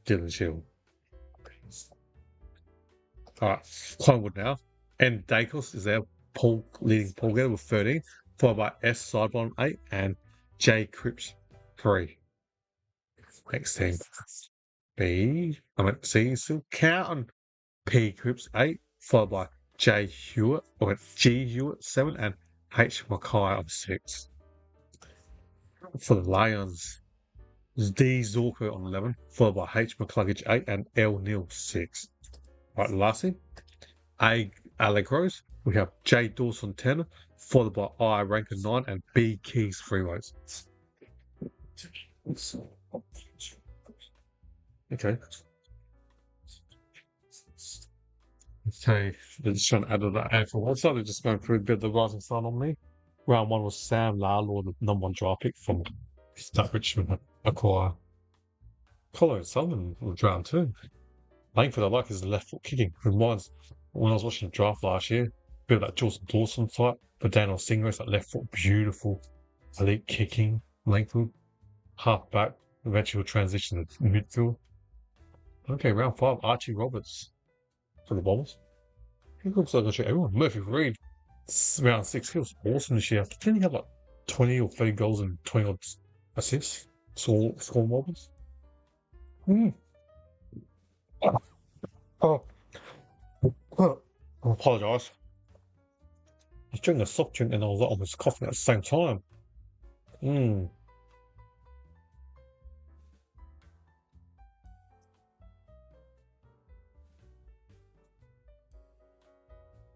Dylan Shield. Alright, Collingwood now. N. Dacos is their leading poll getter with 13, followed by S. Sidebottom 8 and J. Cripps 3. Next team. C. Still counting. P. Cripps 8, followed by J. Hewitt, G. Hewitt 7 and H. Mackay on 6. For the Lions, D. Zorko on 11, followed by H. McCluggage 8 and L. Neal 6. Right, lastly, A. Allegros, we have J. Dawson 10, followed by I. Rankin 9 and B. Keys 3 votes. Okay. Okay, they're just trying to add to that A for one side. They're just going through a bit of the rising sun on me. Round 1 was Sam Larlaw, the number 1 draft pick from that Richmond acquire. Colin Sullivan was round 2. Langford I like his left foot kicking. Reminds when I was watching the draft last year, a bit of that Jordan Dawson type, but Daniel Stingrace, that left foot, beautiful, elite kicking, Langford, half back, eventually will transition to midfield. Okay, round 5, Archie Roberts for the Bombers. He looks like I should everyone. Murphy Reed, round 6, he was awesome this year. Didn't he have like 20 or 30 goals and 20 odd assists? Scoring Bombers? Oh, I apologise. I was drinking a soft drink and I was almost coughing at the same time. Yeah,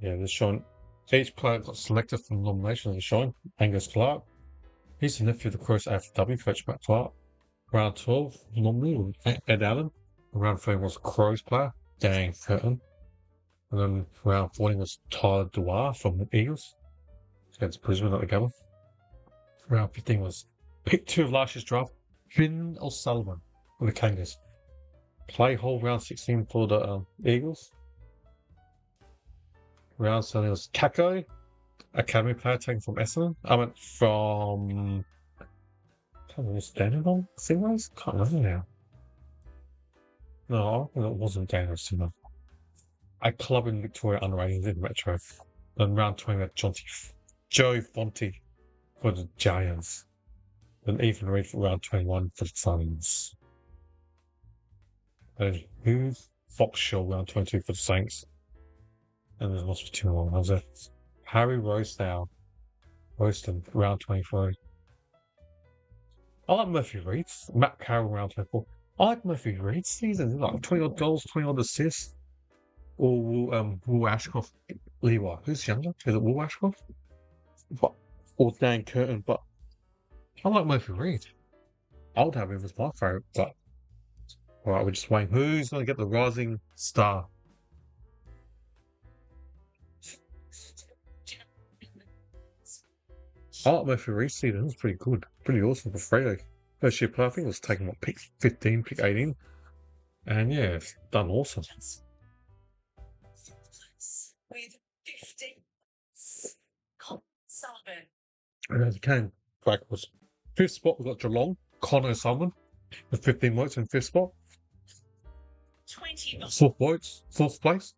they're showing each player got selected from the nomination. They're showing Angus Clark. He's the nephew of the Crows AFW coach Matt Clark. Round 12 nominee was Ed Allen. Round 13 was Crows player Dan Curtin. And then round 14 was Tyler Dwyer from the Eagles against Brisbane at the Gabba. Round 15 was pick 2 of last year's draft, Finn O'Sullivan for the Kangas. Play hole round 16 for the Eagles. Round 17 was Kako, academy player taken from Essendon. I went from. Can't remember, standard on Stingrays? Can't remember now. No, I think it wasn't Daniel Simmer. A club in Victoria underrated in Metro. Then round 20 we had Joe Fonte for the Giants. Then Ethan Reed for round 21 for the Suns. Then who's Fox Shaw round 22 for the Saints. And there's lots of 2 more ones there. Harry Royston round 23. I like Murphy Reed's. Matt Carroll round 24. I like Murphy Reed's season. Like 20 odd goals, 20 odd assists. Or Will Ashcroft. Levi. Who's younger? Is it Will Ashcroft? Or Dan Curtin. But I like Murphy Reed. I would have him as my favourite. But alright, we're just waiting. Who's going to get the rising star? I like Murphy Reed's season. It was pretty good. Pretty awesome for Freo. First year player, I think it was taking what, pick 15, pick 18. And yeah, it's done awesome. With 50. Sullivan. And as it came backwards. 5th spot, we've got Geelong. Connor Sullivan with 15 votes in 5th spot. 20 4th place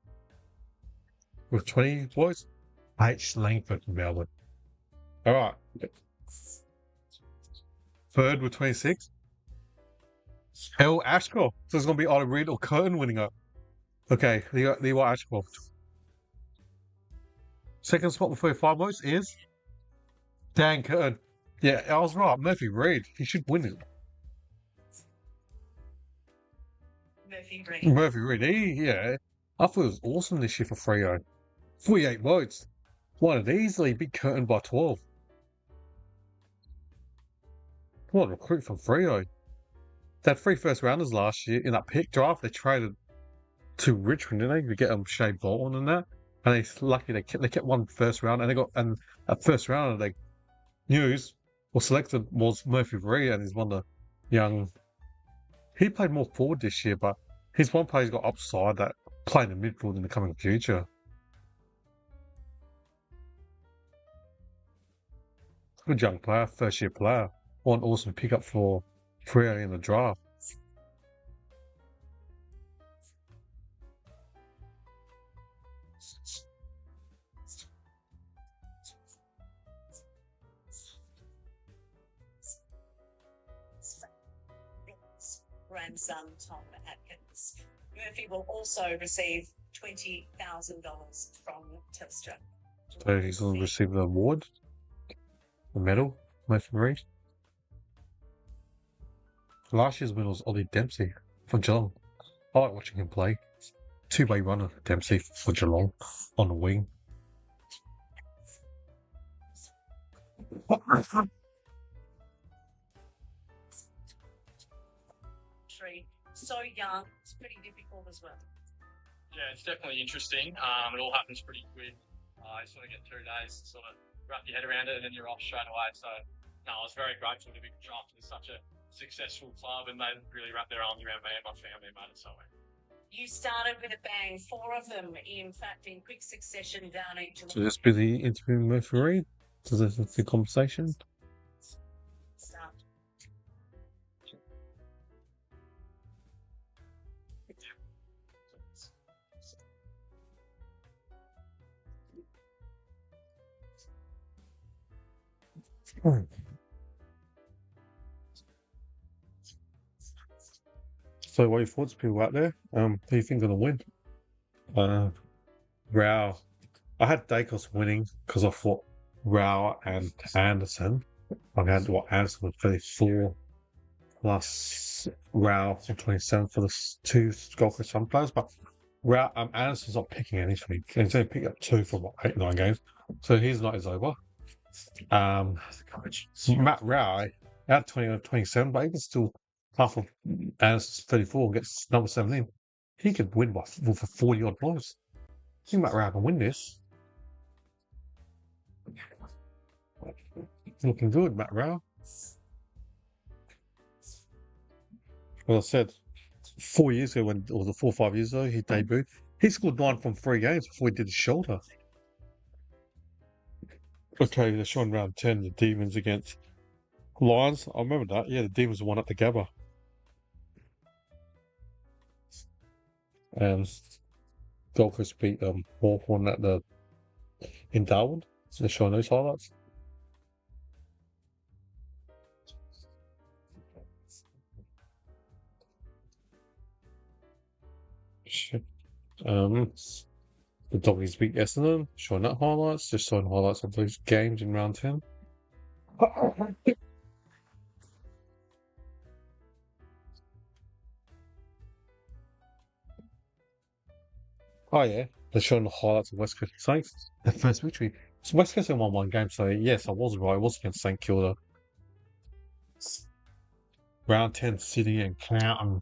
with 20 votes. H. Langford from Melbourne. Alright. 3rd with 26. L. Ashcroft. So it's going to be either Reed or Curtin winning up. Okay, Levi Ashcroft. 2nd spot with 35 votes is Dan Curtin. Yeah, I was right. Murphy Reed. He should win it. Murphy Reed. Yeah. I thought it was awesome this year for Freo. 48 votes. Won it easily. Beat Curtin by 12. What a recruit from Freo. They had 3 first rounders last year in that pick draft. They traded to Richmond, didn't they? To get Shea Bolton and that. And they kept 1 first round, and they got a first rounder they selected was Murphy Reed, and he's one of the young. He played more forward this year, but he's one player who's got upside that play in the midfield in the coming future. Good young player, first year player. One awesome pickup for Freo in the draft. Grandson Tom Atkins. Murphy will also receive $20,000 from Telstra. So he's going to receive the award, the medal, Murphy Reed. Last year's winner was Ollie Dempsey for Geelong. I like watching him play. 2-way runner, Dempsey for Geelong on the wing. So young, it's pretty difficult as well. Yeah, it's definitely interesting. It all happens pretty quick. You sort of get 2 days to sort of wrap your head around it, and then you're off straight away. So, no, I was very grateful to be drafted in such a successful club, and they really wrapped their arms around me and my family and made it so well. You started with a bang, 4 of them, in fact, in quick succession down each. So this be the interview with Murphy Reed? So this is the conversation? Start. So what are your thoughts, people out there? Who do you think are going to win? Rao. I had Dacos winning because I thought Rao and Anderson. I had Anderson was 34 plus Rao for 27 for the 2 Gold Coast Sun players, but Anderson's not picking anything. He's only picked up 2 from 8-9 games, so his night is over. Matt Rao had 20 or 27, but he can still half of Anderson's 34 and gets number 17. He could win for 40 odd points. I think Matt Rao can win this. Looking good, Matt Rao. Well, I said 4 years ago, when it was 4 or 5 years ago, he debuted. He scored 9 from 3 games before he did his shoulder. Okay, they're showing round 10, the Demons against Lions. I remember that. Yeah, the Demons won at the Gabba. And Gold Coast beat Hawthorn at the in Darwin. So they're showing those highlights. Shit. The Doggies beat Essendon, showing that highlights, just showing highlights of those games in round 10. Oh yeah, they're showing the highlights of West Coast Saints. Their first victory. So West Coast won one game, so yes, I was right. It was against St Kilda. Round 10, City and Clown.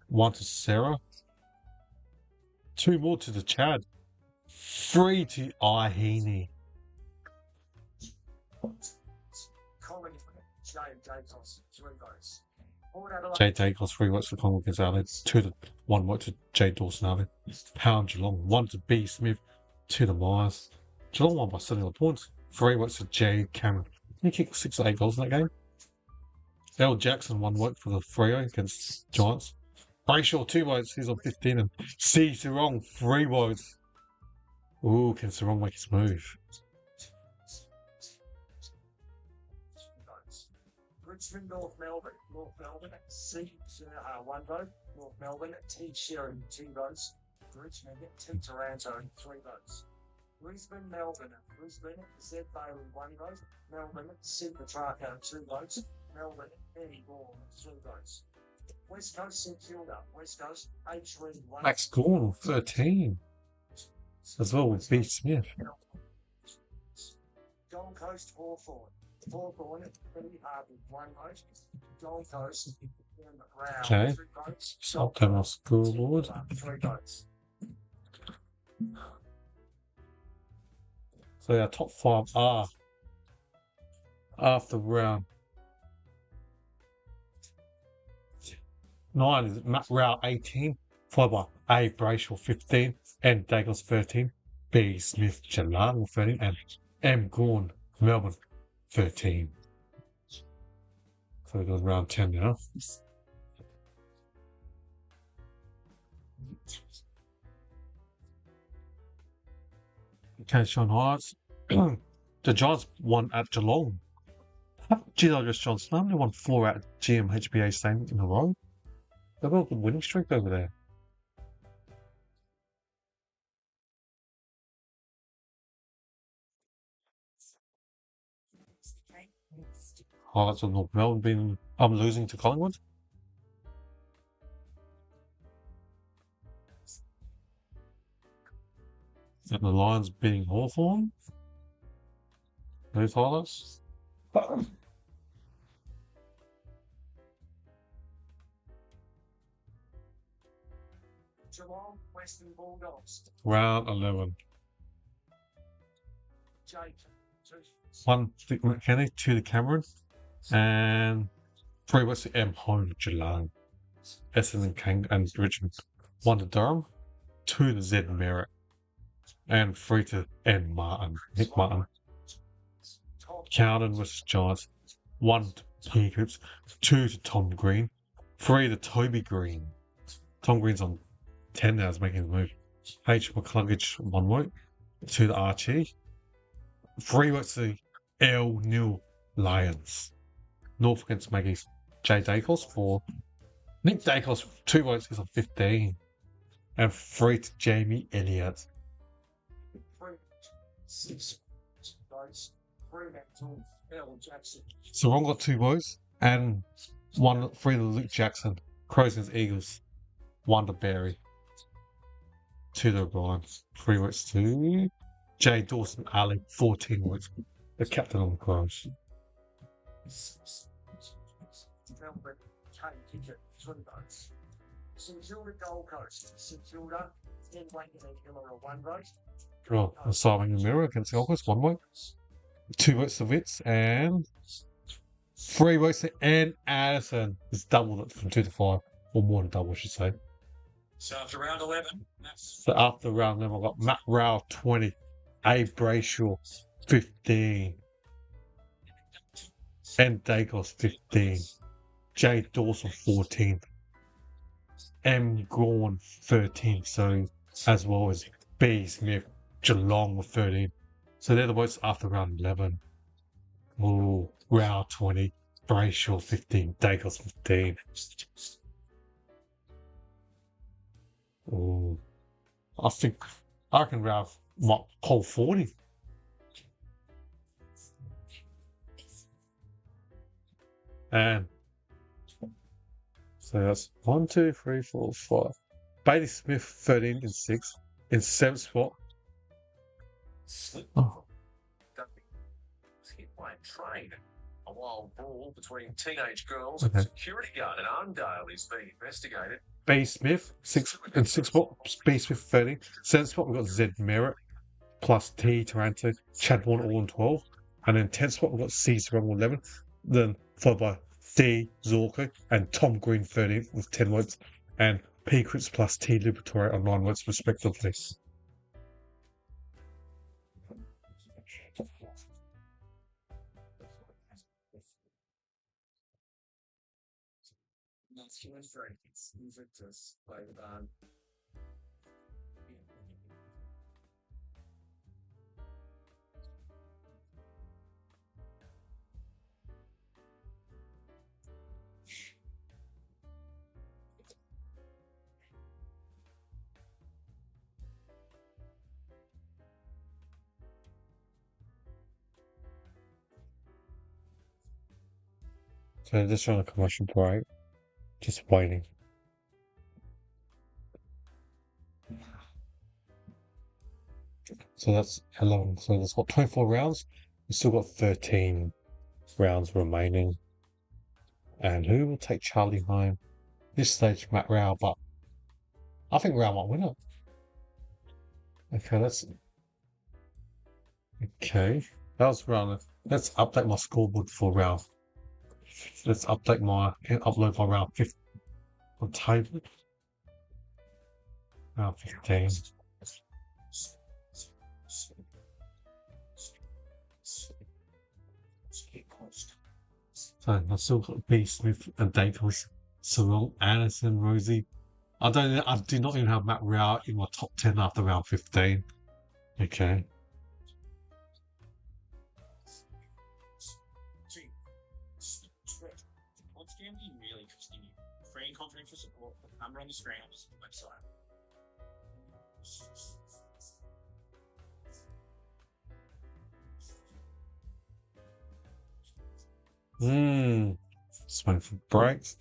1 to Sarah. 2 more to the Chad. 3 to Ihini. Jay Dacos, 3 votes for Collingwood Gonzalez, 1 vote to Jay Dawson Allen. Pound Geelong, 1 to B Smith, 2 to Myers. Geelong won by 70 points, 3 votes to Jay Cameron. He kicked 6 or 8 goals in that game. L Jackson, 1 vote for the Freo against Giants. Brayshaw, 2 votes, he's on 15, and C Sarong, 3 votes. Ooh, can Sarong make his move? Richmond, North Melbourne, 1 vote. North Melbourne, T Sheridan, 2 votes. Richmond, T Taranto, 3 votes. Brisbane, Melbourne, Z Bailey, 1 vote. Melbourne, Sid Petrarca, 2 votes. Melbourne, Eddie Gorn, 3 votes. West Coast, St Kilda, West Coast, H. Reed, 1 Max Gorn, 13. As well with B Smith. Gold Coast, Hawthorn, Billy Harvey, 1 vote. Gold Coast, McGrath, Okay. 3 votes. I'll turn my scoreboard. 3 votes. So our top 5 are after round 9 is Matt Rao 18, followed by A Brayshaw 15, N Dagos 13, B Smith Geelong 13, and M Gorn Melbourne 13. So it goes round 10 now. Okay, Sean Highlights. The Giants won at Geelong. GWS Johnson only won 4 out of GMHBA same in a row. They've got a good winning streak over there. Highlights of North Melbourne losing to Collingwood. And the Lions beating Hawthorn. Those highlights. Geelong, Western Bulldogs, Round 11. Jake, 1 to McKenny, 2 to Cameron, and 3 was to M Home Geelong. Essendon King and Richmond. 1 to Durham, 2 to Z Merritt, and 3 to N Martin, Nick Martin. Cowden versus Giants, 1 to Peacocks, 2 to Tom Green, 3 to Toby Green. Tom Green's on 10 now, is making the move. H. McCluggage, 1 vote, 2 to Archie, 3 votes to L. New Lions. North against Maggie's J. Dacos for Nick Dacos, 2 votes, he's on 15, and 3 to Jamie Elliott. 6 votes. Fremantle, L. Jackson. So Ron got 2 votes, and 3 to Luke Jackson. Crows against Eagles, 1 to Barry, 2 to O'Brien, 3 votes to Jay Dawson Alley, 14 votes. The captain on the Crows. Melbourne, Kane Kickett, 3 votes. St Kilda, Gold Coast, St Kilda, Ken Wangan and Hiller, 1 vote. Oh, and Simon Mirror against Gold Coast, 1 vote. 2 votes to Wits, and 3 votes to N. Addison. It's doubled it from 2 to 5, or more than double, I should say. So after round 11, So after round 11, I've got Matt Rao 20, A. Brayshaw 15, N. Dacos 15, J. Dawson 14, M. Gorn 13, so as well as B. Smith Geelong with 13. So they're the votes after round 11. Ooh, round 20. Brayshaw 15. Dacos 15. Ooh. I reckon round whole 40. And so that's 1, 2, 3, 4, 5. Bailey Smith 13 in 6th. In 7th spot. Oh. Hit by a train. A wild brawl between teenage girls and security guard in Arndale is being investigated. B Smith, 6th spot. B Smith 13. 7th spot, we've got Z Merritt plus T Taranto, Chad Warner all in 12. And then 10th spot, we've got C Sarong 11. Then followed by D Zorko and Tom Green 13th with 10 votes. And P Cripps plus T Liberatore on 9 votes respectively. Masculine strengths, Invictus, by the band. So just on a commercial break, just waiting. So that's 11. So there's what, 24 rounds? We've still got 13 rounds remaining. And who will take Charlie home? This stage, Matt Rao, but I think Rao might win it. Okay, that was round. Let's update my scoreboard for round. Let's update upload my round 15 on table. Round 15. So I've still got B Smith and Dacos, Sarong, Anderson, Rosie. I do not even have Matt Rao in my top 10 after round 15. Okay. What's going to be really interesting? Free and confidential support, number on the screen, website. Just waiting for breaks.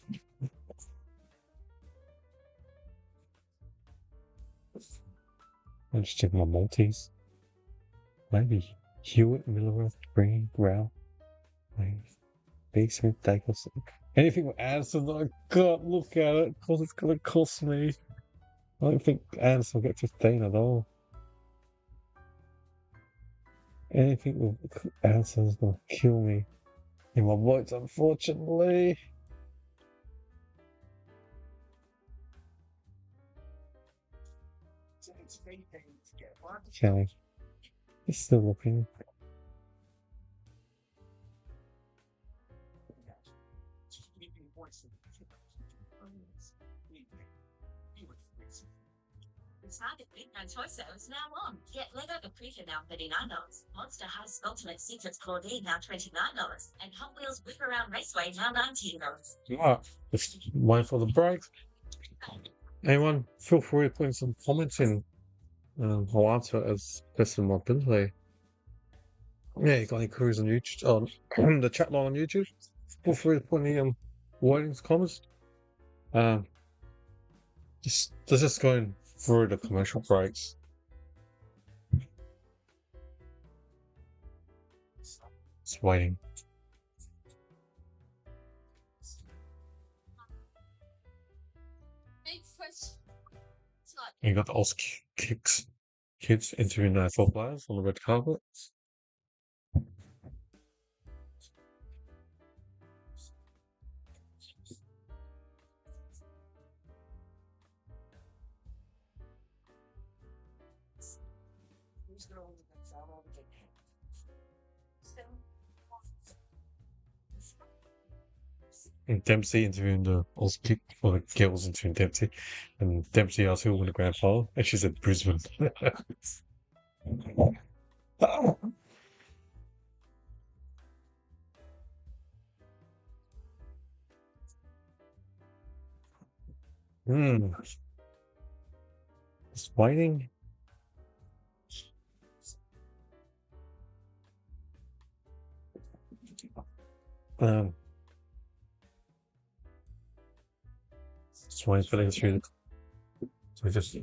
I'm just checking my multis. Maybe Hewitt, Miller, Green, Rao, B Smith, Dacos. Anything with Anderson, I can't look at it because it's going to cost me. I don't think Anderson will get 15 at all. Anything with Anderson is going to kill me in my votes, unfortunately. Okay. It's still looking. It's hard to beat no choice though, it's now on. Get Lego Caprica now $39. Monster High Ultimate Secrets Claudine now $29. And Hot Wheels Whip Around Raceway now $19. Alright, just waiting for the breaks. Anyone, feel free to put in some comments in. I'll answer it as best of my ability. Yeah, you got any queries on YouTube, on the chat line on YouTube? Feel free to put any wordings, comments. Just going through the commercial breaks. Just waiting. You got the Oz kids interviewing AFL players on the red carpet. And Dempsey interviewing the Oz kick, or the girls interviewing Dempsey, and Dempsey asked who will win the grand final, and she said Brisbane. Just waiting. Just waiting for them through. So just.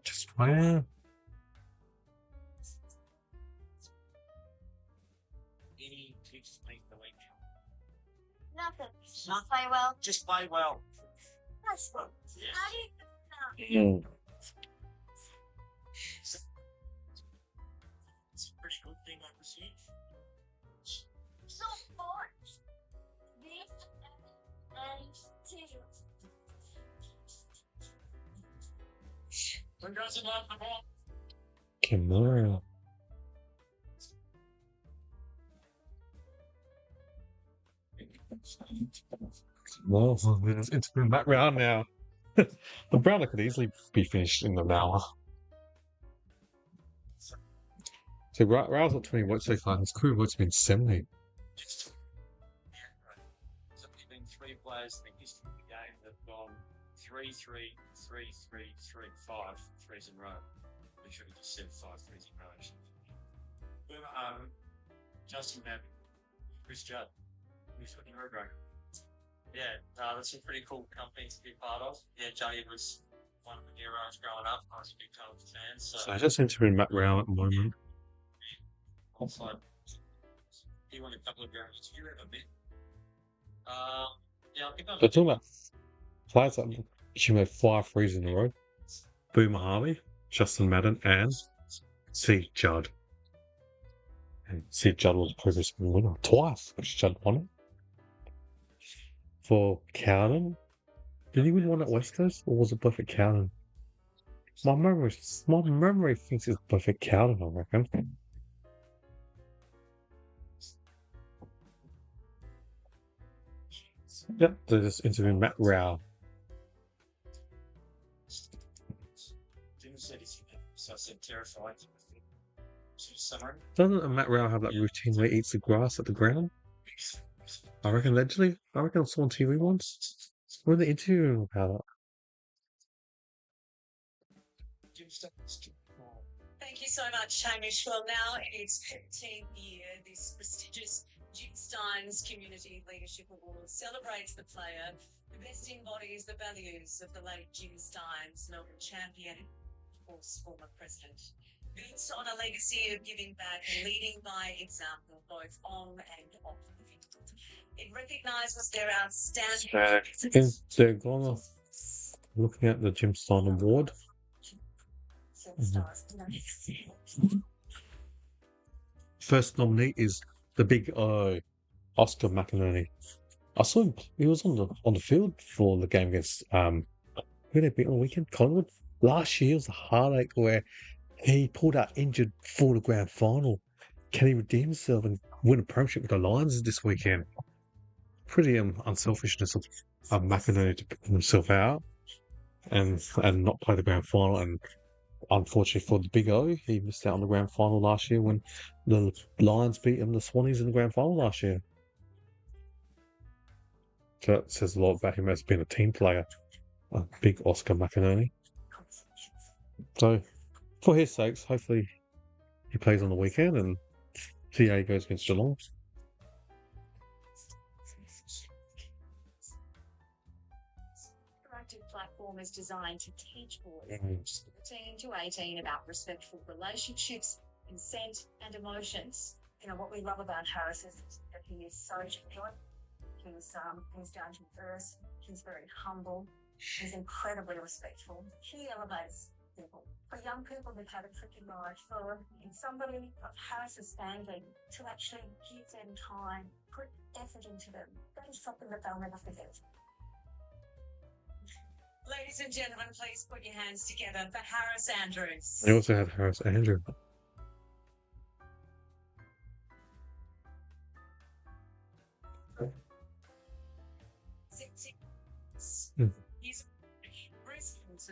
Just waiting. Any tips to make the week? Nothing. Not play well. Just play well. That's what. Yeah. How do you It's a pretty good thing, I presume. so bored? This and two. Congrats on that, man. Kimura. Well, it's been that round now. The Brownlow could easily be finished in an hour. So Rao's got 20 votes so far, his crew votes have been 70. So there's been 3 players in the history of the game that have gone 3-3, 3-3, 3-5, 3s in a row. We should have just said 5 3s in a row. Justin Mapp, Chris Judd, who's got your row. Yeah, that's a pretty cool company to be part of. Yeah, Juddy was one of the heroes growing up. I was a big Carlton fan. So I just interviewed Matt Rao at the moment. Also, he won a couple of games. You have a bit. Yeah, I think I'm. So talking about players that she made 5 threes in a row. Boomer Harvey, Justin Madden, and C. Judd. And C. Judd was a previous winner twice, which Judd won it. For Cowden, did he win one at West Coast, or was it both at Cowden? My memory thinks it's both at Cowden, I reckon. Yep, they just interviewed Matt Rao. Jim said he's so I said terrified. Summary. Doesn't Matt Rao have that routine where he eats the grass at the ground? I reckon allegedly. I reckon I saw on TV once. What are they interviewing about Thank you so much, Hamish. Well, now it is 15th year. This prestigious Jim Steins Community Leadership Award celebrates the player who best embodies the values of the late Jim Steins, Melbourne champion, of course, former president. Builds on a legacy of giving back and leading by example, both on and off the field. It recognises their outstanding. They're gonna looking at the Jim Stein Award. First nominee is the big O, Oscar McInerney. I saw him. He was on the field for the game against who they beat on the weekend. Collingwood. Last year was a heartache where he pulled out injured for the grand final. Can he redeem himself and win a premiership with the Lions this weekend? Pretty unselfishness of McInerney to put himself out and not play the grand final. And unfortunately for the Big O, he missed out on the grand final last year when the Lions beat him, the Swannies, in the grand final last year. So that says a lot about him as being a team player. A big Oscar McInerney. So, for his sakes, hopefully he plays on the weekend and see how he goes against Geelong. Interactive platform is designed to teach boys 13 to 18 about respectful relationships, consent, and emotions. You know, what we love about Harris is that he is so genuine. He's down to earth. He's very humble. He's incredibly respectful. He elevates people. For young people who've had a tricky life, for somebody of Harris's standing to actually give them time, put effort into them, that is something that they'll never forget. Ladies and gentlemen, please put your hands together for Harris Andrews. They also had Harris Andrew.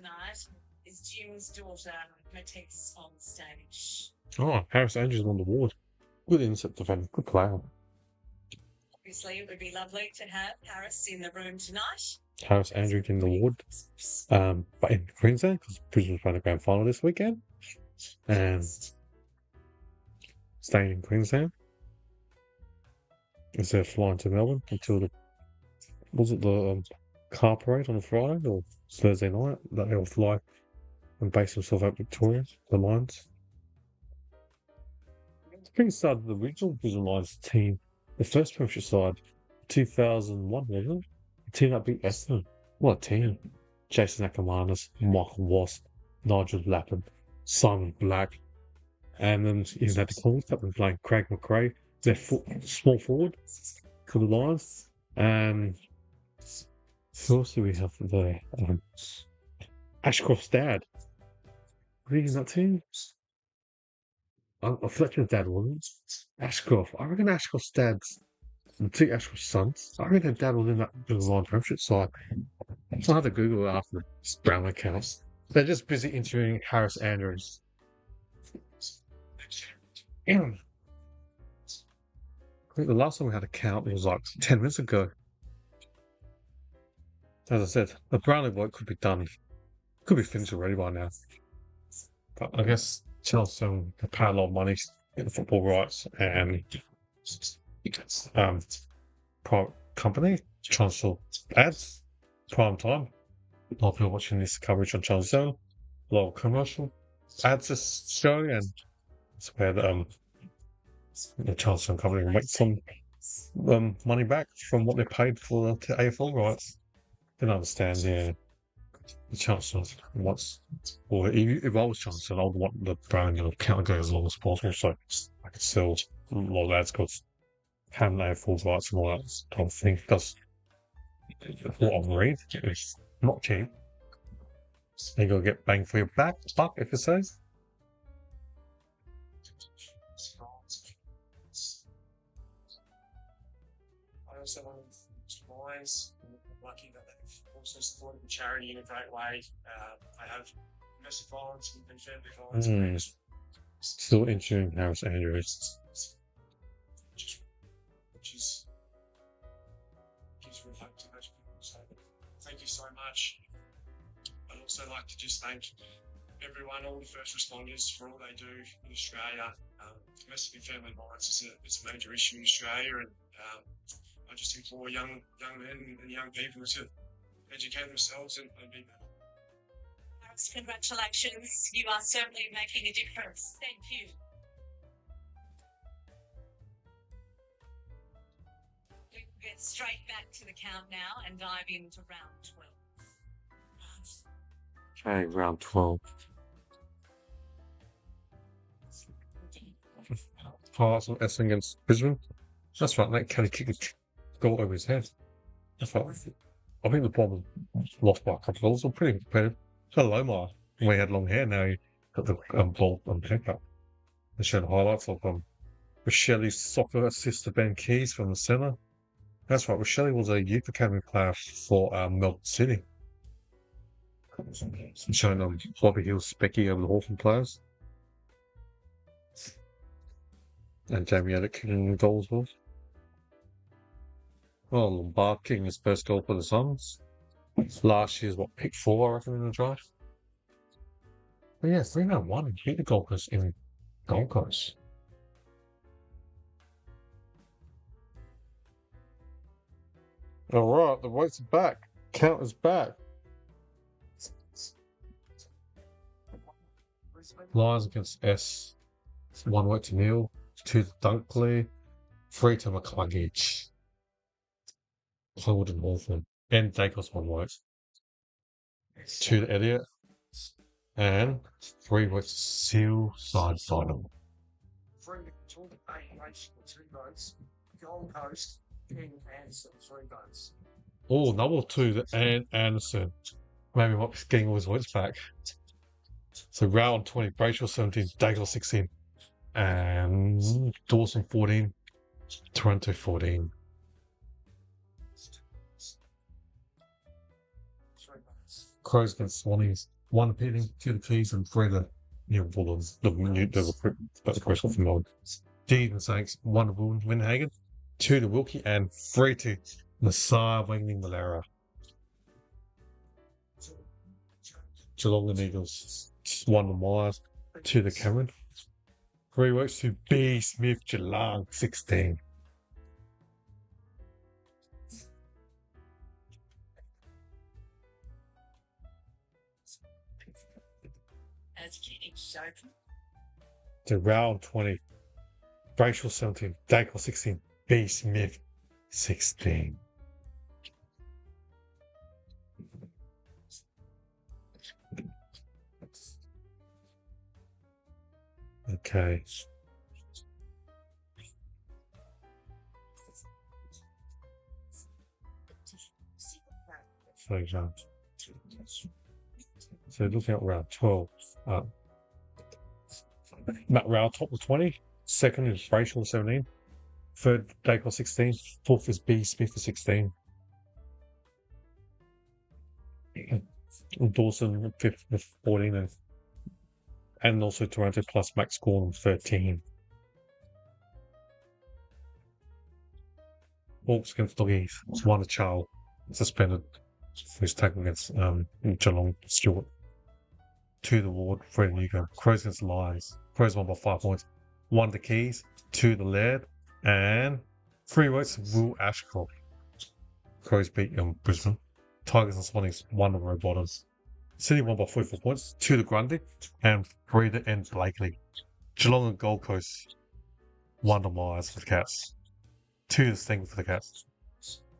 tonight is Jim's daughter, Matisse, on stage. Oh, Harris Andrews won the award. Good insect defender. Good player. Obviously, it would be lovely to have Harris in the room tonight. Harris Andrews in the award. But in Queensland, because Brisbane's playing the grand final this weekend. And staying in Queensland. Is they're flying to Melbourne until the car parade on the Friday or Thursday night that they'll fly and base themselves at Victoria, the Lions. I think it started the original Brisbane Lions team, the first Premiership side, 2001, wasn't it? The team that beat Essendon. What a team. Jason Ackermanis, Michael Wasp, Nigel Lappin, Simon Black, and then you had the Collins captain playing Craig McRae, their small forward for the Lions. And who else do we have there? Ashcroft's dad. Reading that team? Fletcher's dad, wasn't it? Ashcroft. I reckon Ashcroft's dad's the two Ashcroft's sons. I reckon their dad was in that Lion Premiership side. So I had to Google it after the Brownlow accounts. They're just busy interviewing Harris Andrews. I think the last time we had a count was like 10 minutes ago. As I said, the Brownlow work could be done. Could be finished already by now. But I guess Chelsea have paid a lot of money in the football rights and private company trying to sell ads, prime time. A lot of people watching this coverage on Channel 7, a lot of commercial ads this show, and it's where the Channel 7 company will make some money back from what they paid for the AFL rights. Didn't understand, yeah. The Chancellor wants, or if I was Chancellor, I would want the Brownlow account to go as long as possible so I could sell a lot of ads because having AFL rights and all that type of thing. Because what I'm reading is not cheap. You gotta get bang for your buck, if it says. I also want to wise. Lucky that they've also supported the charity in a great way. They have domestic violence and family violence. Still interviewing Harris Andrews. Which is gives real hope to those people. So thank you so much. I'd also like to just thank everyone, all the first responders for all they do in Australia. Domestic and family violence is a major issue in Australia, and I just implore young men and young people to educate themselves and be better. Harris, congratulations. You are certainly making a difference. Thank you. We will get straight back to the count now and dive into round 12. Okay, round 12. Hearts and Essendon against Brisbane. That's right, mate. Kelly kicked a goal over his head. That's right. I think the Bombers lost by a couple of goals. They're pretty competitive. So Lomar, when he had long hair, now he got the ball on the haircut. They showed highlights of Rochelle's soccer assist to Ben Keys from the centre. That's right, Rochelle was a youth academy player for Melbourne City. Showing Bobby Hill's Specky over the Hawthorn players. And Jamie Elliott kicking the goal as well. Oh, Lombard kicking his first goal for the Suns. Last year's pick 4, I reckon, in the drive. But yeah, 3-1. Beat the Gold Coast in Gold Coast. Alright, the weights are back. Count is back. Lions against S. 1 weight to Neil. 2 to Dunkley. 3 to McCluggage. Cloud and Hawthorn. And Dacos 1 weight. 2 to Elliott. And 3 weights to Seal side. 3 to 8 weights for 2 votes. Gold Coast, King Anderson, 3 votes. Oh, number 2 to Anderson. Maybe what's getting all his weights back. So round 20, Brayshaw 17, Dacos 16. And Dawson 14, Toronto 14. Crows against Swannies. 1 appealing, 2 the keys, and 3 the new Bullens, the recruit from Melbourne. D and Saints, 1 the Winhagen, 2 the Wilkie, and 3 to Messiah Winging Malera. Geelong and Eagles, 1 the Myers, 2 the Cameron. 3 works to B Smith Geelong, 16. To round 20. Brayshaw 17, Dacre 16, B Smith 16. Okay. For example. So looking at round 12. Round top of 20. Second is Brayshaw 17. Third, Dacre 16. Fourth is B Smith 16. Dawson 5th with 14. And also Toronto plus Max Gorn 13. Hawks against Doggies. It's 1 a child suspended for his tackle against Geelong Stewart. 2 the Ward, 3 the Newcombe. Crows against the Lions. Crows won by 5 points. 1 the Keys, 2 the Laird, and 3 votes Will Ashcroft. Crows beat Brisbane. Tigers and Swannies 1 the Row Bottoms. Sydney won by 44 points, 2 the Grundy, and 3 the End Blakely. Geelong and Gold Coast 1 the Myers for the Cats. 2 the Sting for the Cats.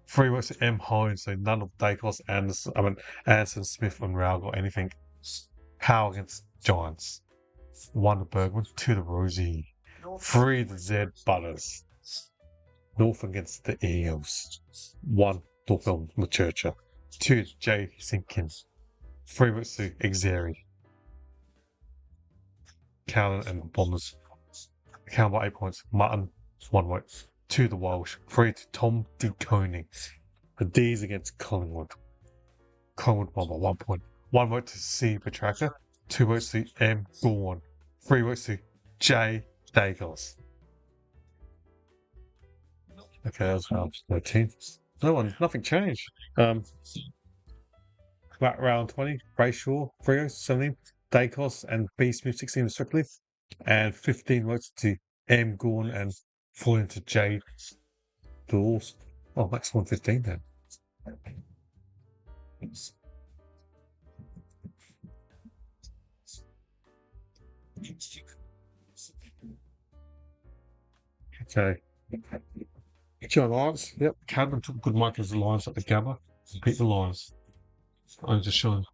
3 votes to M. Hone, so none of Dacos, Anderson, Smith, and Rao got anything. Howe against Giants. 1 the Bergman, 2 the Rosie. 3 the Z Butters. North against the Eels. 1 Dorfeld Maturcha. 2 J Simpkins. 3 votes to Xeri. Callan and Bombers. Callan by 8 points. Mutton 1 vote. 2 the Walsh. 3 to Tom De Koning. The D's against Collingwood. Collingwood won by 1 point. 1 vote to C Petraka. 2 votes to M Gorn. 3 votes to J Dagos. Okay, that was round 13. Nothing changed. Round 20, Brayshaw, Frio 17, Dacos and B Smith 16 respectively, and 15 votes to M Gorn and 14 to J Dawes. Oh, Max 115 then. Okay. John Lions. Yep. Cadman took good mark as the Lions at the Gabba. Beat the Lions. I'm just showing.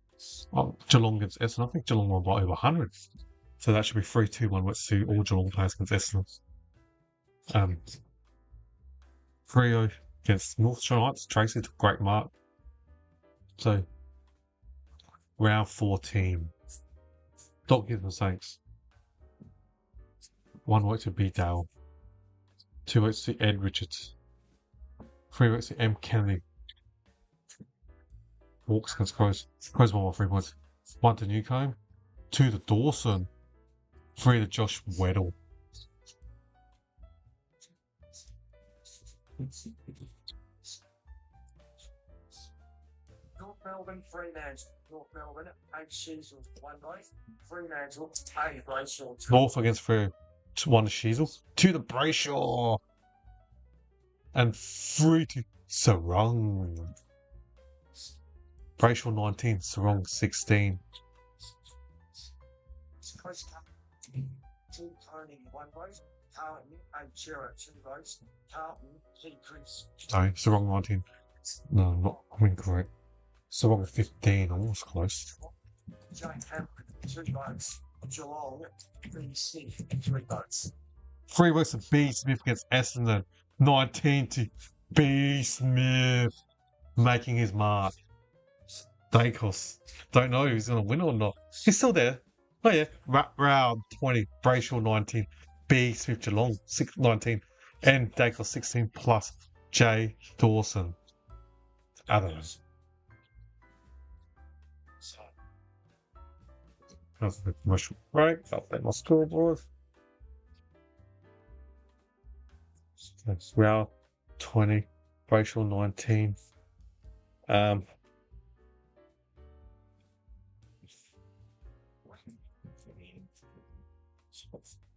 Oh, Geelong against Essendon. I think Geelong won by over 100. So that should be 3-2-1. Let's see all Geelong players against Essendon. Freo against North Carolina. Tracy took great mark. So round 14. Doc gives the Saints. 1 vote to B Dale. 2 votes to Ed Richards. 3 votes to M Kennedy. Hawks against Crows. Crows won by 3 points. 1 to Newcombe. 2 to Dawson. 3 to Josh Weddle. North Melbourne, Fremantle. North Melbourne, 8 Sheasel, 1 vote. Fremantle, 8 Brayshaw. North against Freo. 1 to Sheasel. 2 to Brayshaw. And 3 to Sarong. Brayshaw 19, Sarong 16. Coast Cup, 2 Tony, 1 vote. Carlton, 8 Chera, 2 votes. Carlton, 2 Chris. Sorry, Sarong 19. No, I'm incorrect. Sarong 15, almost close. Jake Hampton, 2 votes. Geelong, 36, 3 votes. 3 votes to B Smith against Essendon. 19 to B Smith. Making his mark. Dacos. Don't know if he's going to win or not. He's still there. Oh yeah. Round 20. Brayshaw 19. B Smith Geelong 19. And Dacos 16 plus J Dawson. I don't know. After the commercial break, update my scoreboard. That's round 20, Bracial 19.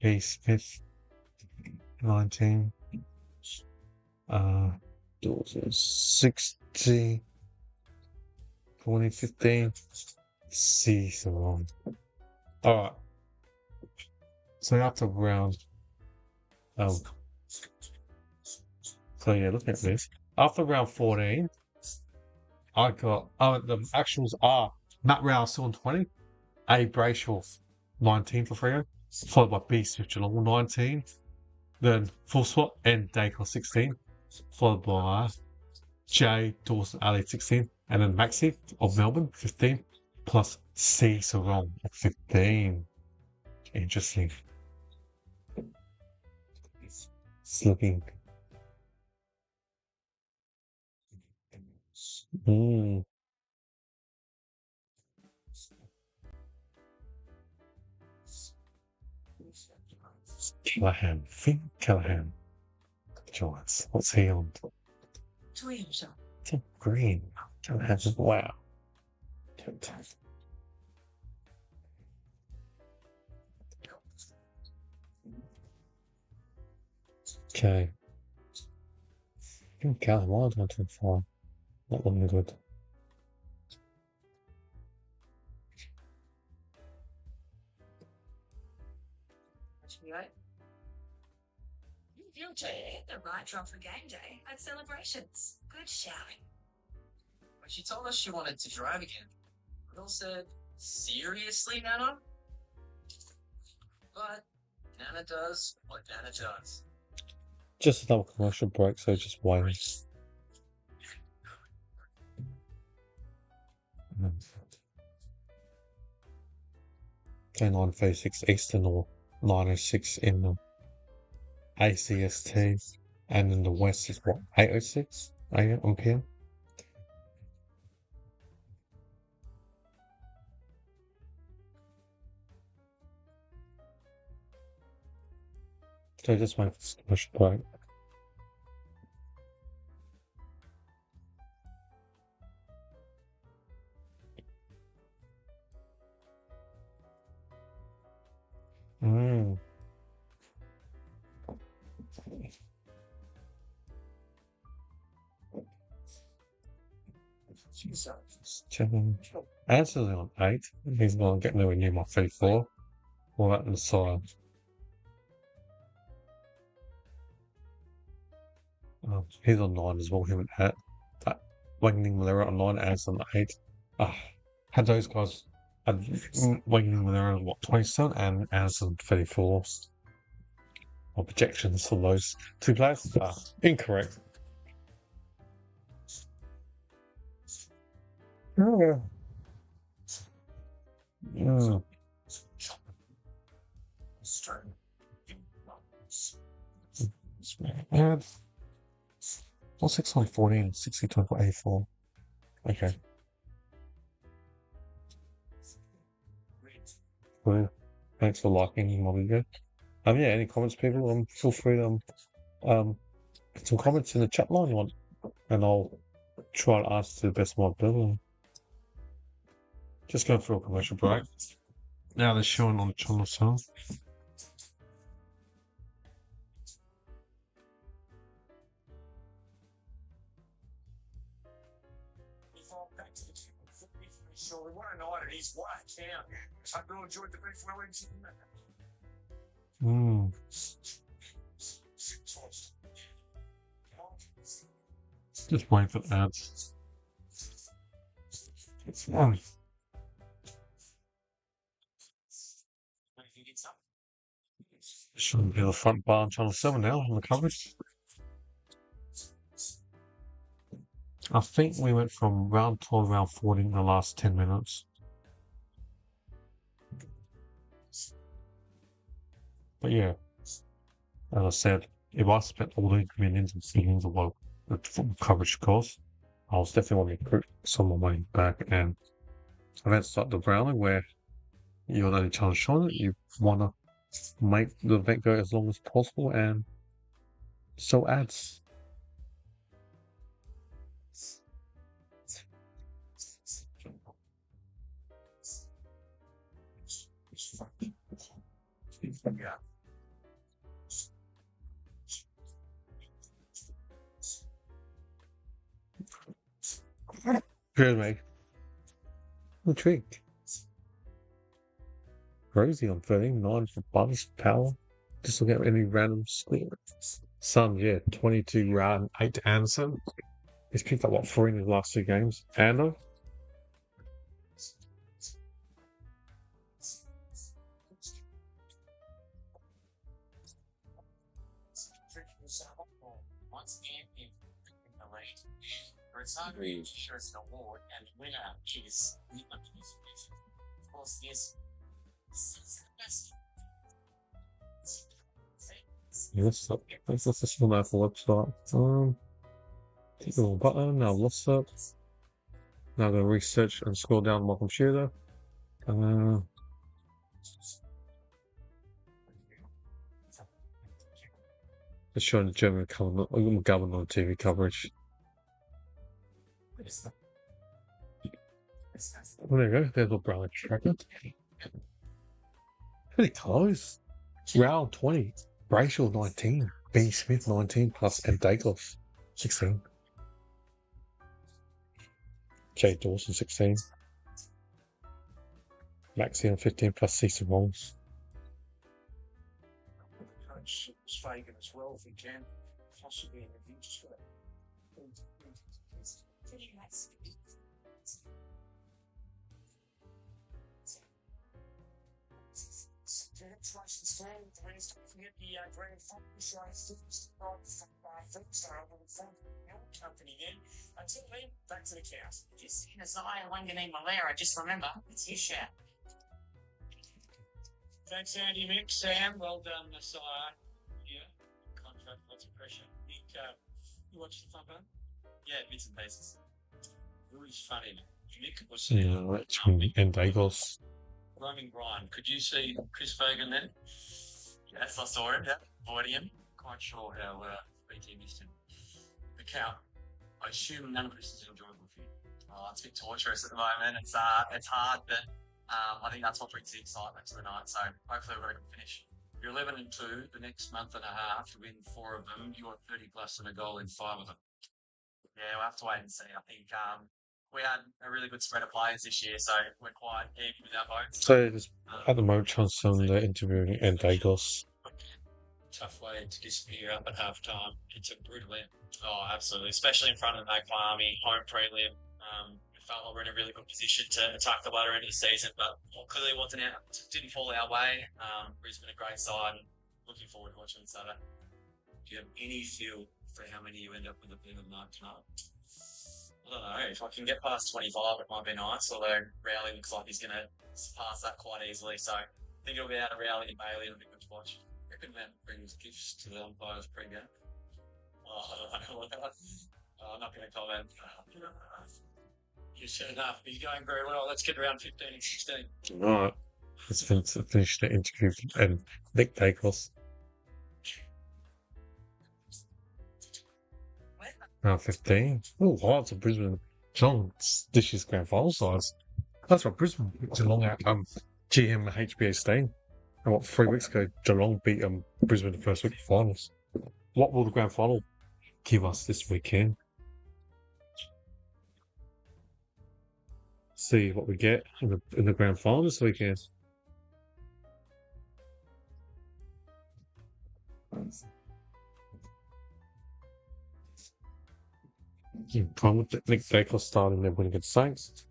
E. Smith 19. Dawson 60. 2015. C. So alright. So after round so yeah, looking at this. After round 14, I got the actuals are Matt Rouse on 20, A Brayshaw 19 for Freo, followed by B Smith Geelong 19, then full swap N Dacre 16, followed by J Dawson Ali 16, and then Maxi of Melbourne 15, plus C Sarong at 15. Interesting. It's looking. Callahan. Giants. What's he on? Toyota. Tim Green. Callahan. Wow. Okay. Callahan Wild 125. Not looking good. You hit the right drop for game day at celebrations. Good shouting. When she told us she wanted to drive again, Will said, "Seriously, Nana?" But Nana does what Nana does. Just another commercial break, so just waiting. Okay, 9:36 Eastern or 9:06 in the ACST, and in the West is what, 8:06 AM PM? So just wait for this commercial break. Seven. Answer's on 8. He's not getting nowhere near my 34. All that on the side. He's on 9 as well. Him and Wangling Malera on 9, Ans on 8. Had those guys. Wangling Malera on what, 27, and Ans on 34. My projections for those two players are incorrect. And what's 6 on 14? 60 24 A4. Okay. Well, thanks for liking my video. Yeah, any comments, people? Feel free to put some comments in the chat line you want, and I'll try to answer to the best of my ability. Just going through a commercial break. Now they're showing on the channel so. So we want to know it is what town. I really enjoyed the beef wellings. Just waiting for the ads. Shouldn't be the front bar on channel 7 now on the coverage. I think we went from round 12, round 14 in the last 10 minutes. But yeah, as I said, if I spent all the millions and billions of what the football coverage cost, I was definitely want to recruit some of my money back. And events like the Brownlow, where You're the only chance shot it. You want to make the event go as long as possible and sell ads. Yeah. Good, mate. Intrigued. Rosie on 39 for Buzz Power. Just look at any random score. Sun, yeah, 22 round 8 to Anderson. He's picked up what 3 in his last 2 games. Ando. Once again, in the lead. Rosario shares an award, and the winner is the of course, this is the best. Yes, let's just on that website. Click the little button. Now lost it. Now the research and scroll down my computer. Just showing the German government TV coverage. Well, there you go. There's a Brownlow tracker. Pretty close. Round 20. Brayshaw 19. B. Smith 19 plus and Dacos 16. Jay Dawson 16. Maxi on 15 plus Cecil Rolls. Coach Fagan as well, if he can, possibly in the future. Company then. Until then, back to the cows. Just seen Isaiah Wanganeen-Malera, just remember, it's his shout. Thanks, Andy Mick. Sam, well done, Messiah. Yeah, contract, lots of pressure. Nick, you watched the fun bun? Yeah, bits and pieces. Really funny. Nick was Yeah, that's and Dacos. Roaming Brian, could you see Chris Fagan then? Yes, I saw him. Yeah, avoiding him. Quite sure how BT missed him. The count. I assume none of this is enjoyable for you. Oh, it's a bit torturous at the moment. It's hard, but I think that's what brings the excitement to the night. So hopefully we've got a good finish. You're 11-2 the next month and a half. You win 4 of them. You're 30 plus and a goal in 5 of them. Yeah, we'll have to wait and see. I think we had a really good spread of players this year, so we're quite even with our votes. So just at the moment, Johnson interviewing and Dacos. tough way to disappear up at half time. It's a brutal end. Oh, absolutely. Especially in front of the Magpie Army, home prelim. We felt like we're in a really good position to attack the latter end of the season, but clearly didn't fall our way. Brisbane a great side. Looking forward to watching Saturday. Do you have any feel for how many you end up with at the end of the night tonight? I don't know. If I can get past 25, it might be nice, although Rowley looks like he's going to surpass that quite easily. So I think it'll be out of Rowley and Bailey. It'll be good to watch. I reckon that brings gifts to the umpires pre-game. Oh, I don't know. I'm not going to comment. You said enough. He's going very well. Let's get around 15 and 16. Alright. Let's finish the interview and Nick Dacos. Round 15. Oh, lots of Brisbane. Geelong dishes grand final size. That's what Brisbane beat Geelong at GM HBA Stain. And what, 3 weeks ago, Geelong beat Brisbane the first week of finals. What will the grand final give us this weekend? See what we get in the grand final this weekend. Nick Dacos starting their win against Saints.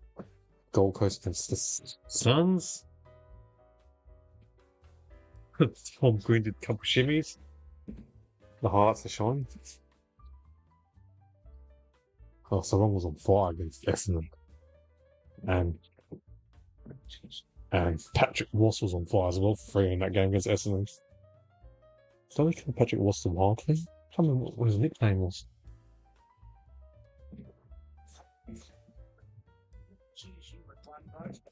Gold Coast against the Suns. Tom Green did a couple shimmies. The Hearts are shining. Oh, Sarong was on fire against Essendon. And Patrick Ross was on fire as well for 3 in that game against Essendon. Don't we call Patrick Ross the Wildly? I can't remember what his nickname was.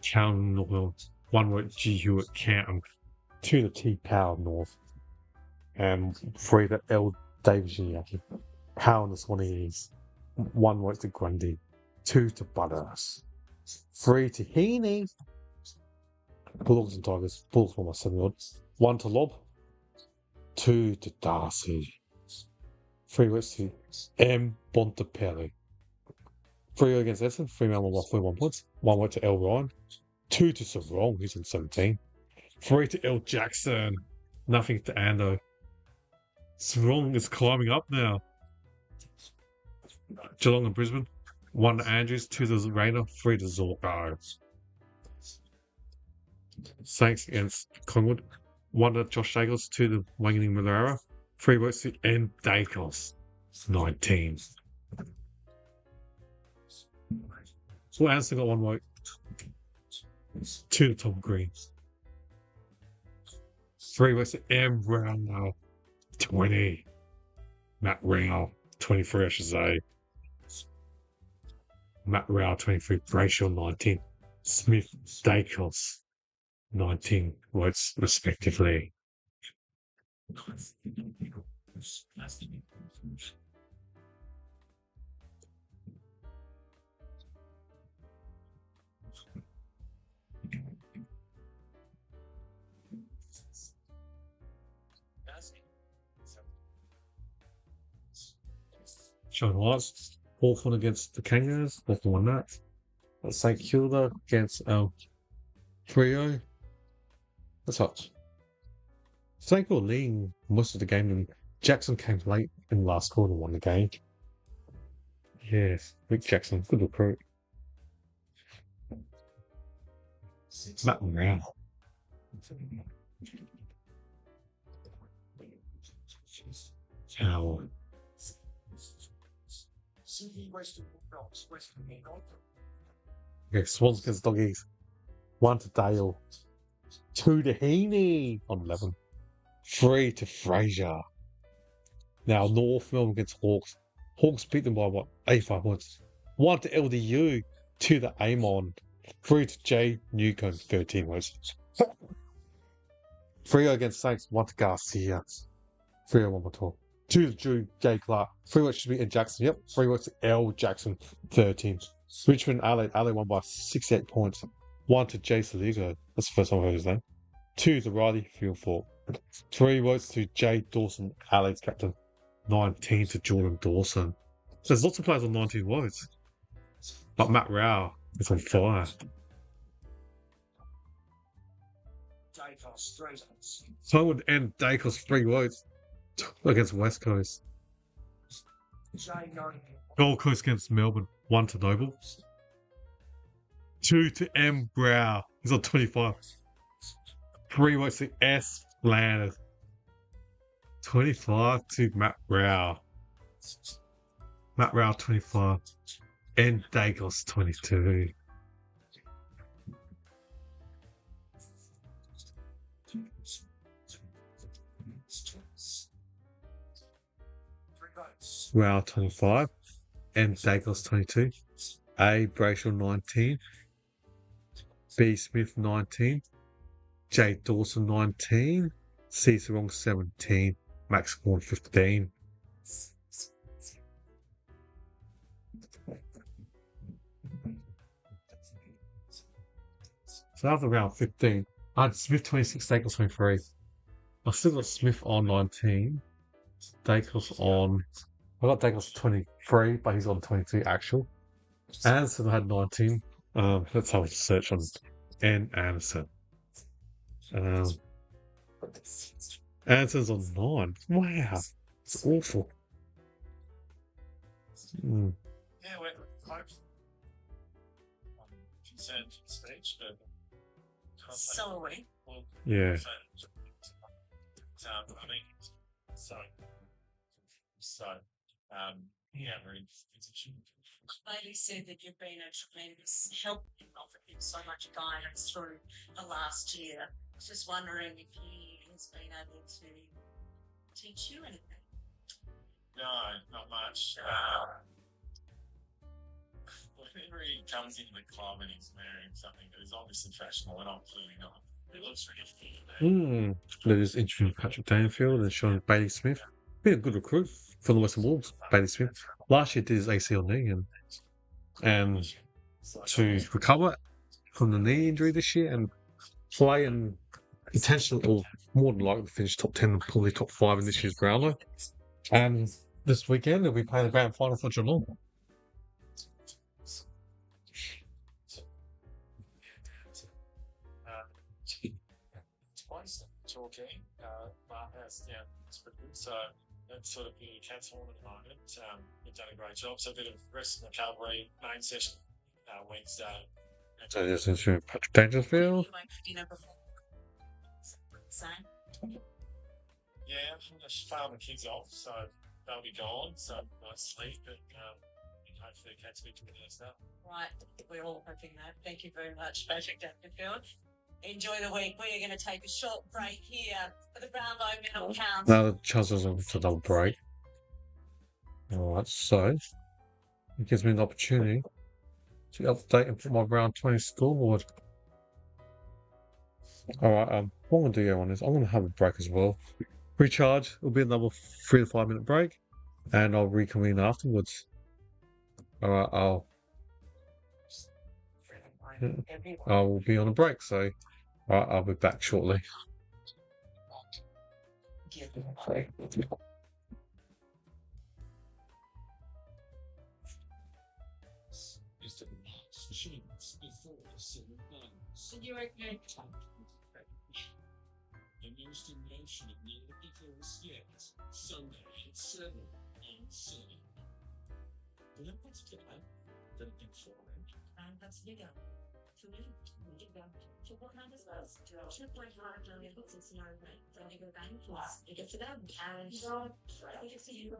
Cam Norwell. 1 went G Hewitt Canton, 2 to T Power North, and 3 to L Davis Yaki. Power in the Swannies, 1 went to Grundy, 2 to Butters, 3 to Heaney. Bulldogs and Tigers, Bulldogs by my 7 odds, 1 to Lob, 2 to Darcy, 3 went to M Bontempelli. 3 against Essendon, 3 Melbourne by 41 points, 1 went to L Ryan, 2 to Sarong, he's on 17, 3 to L Jackson, nothing to Ando. Sarong is climbing up now. Geelong and Brisbane, 1 to Andrews, 2 to Rayner, 3 to Zorko. Saints against Collingwood, 1 to Josh Dacos, 2 to Wangini Malera, 3 votes to N Dacos, 19. So Anderson got 1 vote, 2 to Tom Green, 3 votes to M Brownlow, 20. Matt Rao, 23, I should say. Matt Rao, 23. Brayshaw, 19. Smith, Dacos, 19 votes respectively. Sean Watts, Hawthorn against the Kangaroos, Hawthorn won that. St Kilda against Freo. That's hot. St Kilda leading most of the game, and Jackson came late in the last quarter and won the game. Yes, Rick Jackson, good recruit. Matt Brown. How? Okay, Swans against Doggies. 1 to Dale. 2 to Heaney on 11. 3 to Fraser. Now North Melbourne against Hawks. Hawks beat them by what? 85 points. 1 to LDU. 2 to Amon. 3 to J Newcomb, 13 points. 3 against Saints. 1 to Garcia. 3 1 more talk. 2 to Drew J Clark. 3 votes should be in Jackson. Yep. 3 votes to L Jackson, 13. Richmond Adelaide won by 68 points. 1 to J Saligo. That's the first time I've heard his name. 2 to Riley Fieldthorpe. 3 votes to J Dawson, Adelaide's captain. 19 to Jordan Dawson. There's lots of players on 19 votes. But Matt Rao is on fire. Collingwood and Dacos 3 votes against West Coast. Gold Coast against Melbourne. 1 to Noble. 2 to M Brow. He's on 25. 3 votes to S Landers. 25 to Matt Brow. Matt Brow 25. N Dacos 22. Rao 25, N Dacos 22, A Brayshaw 19, B Smith 19, J Dawson 19, C Sarong 17, Max Horn 15. So after round 15, I had Smith 26, Dacos 23. I still got Smith on 19, Dacos on. I got Dacos 23, but he's on 22 actual. Anderson had 19. Let's have a search on N Anderson. Anderson's on 9. Wow, it's awful. Yeah, we're close. Concerned to the stage, but So are we. well, Yeah. I mean, yeah, very position. Bailey said that you've been a tremendous help in offering him so much guidance through the last year. I was just wondering if he has been able to teach you anything. No, not much. whenever he comes into the club and he's wearing something that is obviously fashionable and I'm clearly not, it looks ridiculous. They just introduced Patrick Danfield and Sean Bailey Smith. Been a good recruit for the Western Wolves, Bailey Smith. Last year did his ACL knee and to recover from the knee injury this year and play and potentially, or more than likely, finish top 10 and probably top 5 in this year's Brownlow. And this weekend, they'll be playing the grand final for Geelong. Twice talking, Mark has, yeah, it's pretty good. So that's sort of the cat's horn at the moment. You've done a great job. So a bit of rest in the cavalry main session Wednesday. So this is Patrick Dangerfield. Yeah, I'm going to farm the kids off, so they'll be gone. So nice sleep, and hopefully the cats will be doing their stuff. Right, we're all hoping that. Thank you very much, Patrick Dangerfield. Enjoy the week. We are going to take a short break here for the Brownlow Medal Count. Now the chances of a double break. Alright, so it gives me an opportunity to update and put my round 20 scoreboard. Alright, what I'm going to do on is I'm going to have a break as well. Recharge, it'll be another 3 to 5 minute break, and I'll reconvene afterwards. Alright, I'll be on a break, so I'll be back shortly. You okay? The most emotion of the Olympics yet. Sunday at 7 on Sunday. Did I put together? Didn't think so, right? And that's bigger. To me, bigger. So what kind of stuff? 2.5 million books in scenario, right? So they go back and forth. They get to them. And we just see you.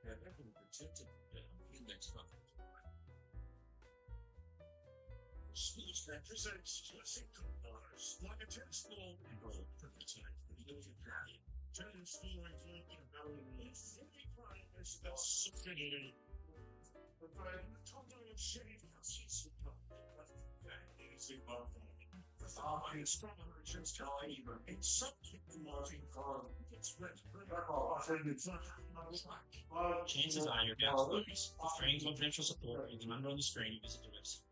Yeah, they're going to protect it in next month. Sports represents classic cars like a tennis ball and ball prototype for the overcrowded. Tennis ball including value of 45 is the security. Providing the total of shade houses of that is a ball. The highest tolerances time in subject to marking car. Chances are you're about to lose. For training confidential support, you can number on the screen and visit the website.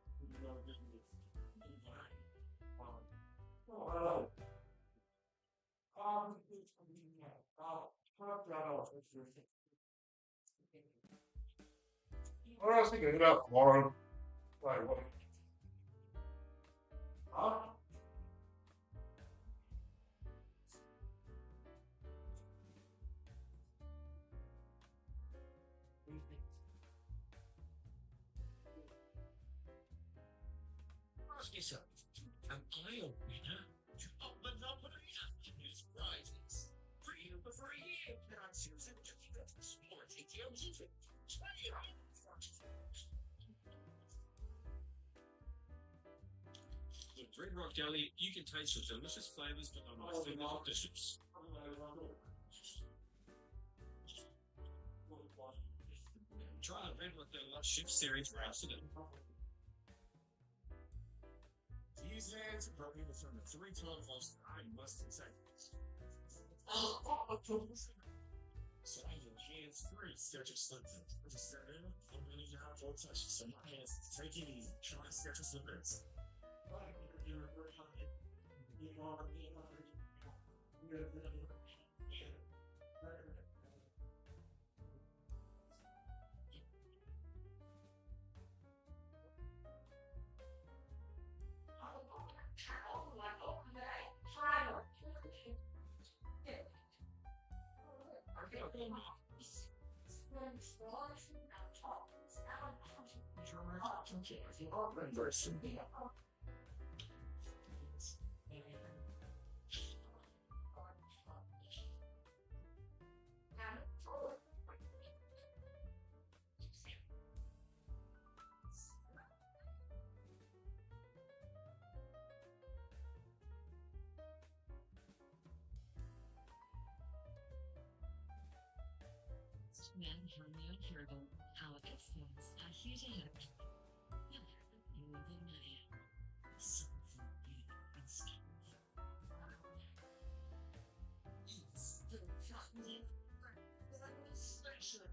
I was thinking about tomorrow. Like what? Huh? Ask yourself, am I a winner? Oh, Monopoly is prizes. Free for free. That's your more details. Look, Red Rock Deli, you can taste the delicious flavors that are my favorite dishes. Try a Red Rock Deli Chef Series for Amsterdam. These ads are probably from the 3-time lost. I must say. So I have hands-free Skechers slippers. Just start in, I'm really down for touch. So my hands, take it easy. Try Skechers slippers. incomparable. Our exports are here to help. No, you will be money. Something new and stuff. It's the cotton station.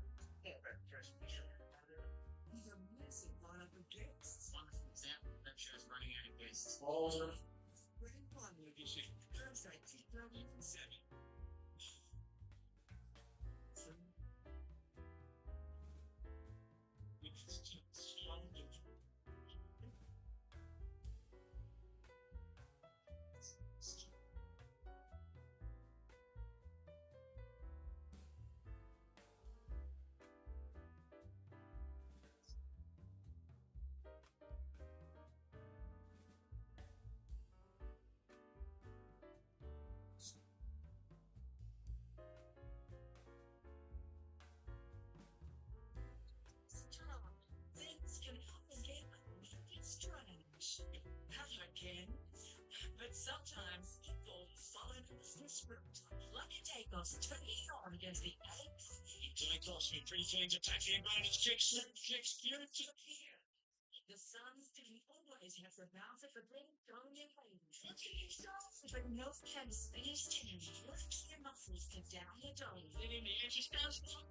He's a massive lineup of guests. One for example, that show's running out of guests. Grand Final Edition. Thursday, 2007. Which is just strong. Strong. Things can often get a little strange. Again. But sometimes people follow the script. Like a takeoff 20 on against the Jacobs been pretty keen to take the advantage kicks here. The Suns didn't always have the bouncer for them going in range. But no can finish 10. Lift your muscles to down the dome. Then in the end, just bounce off.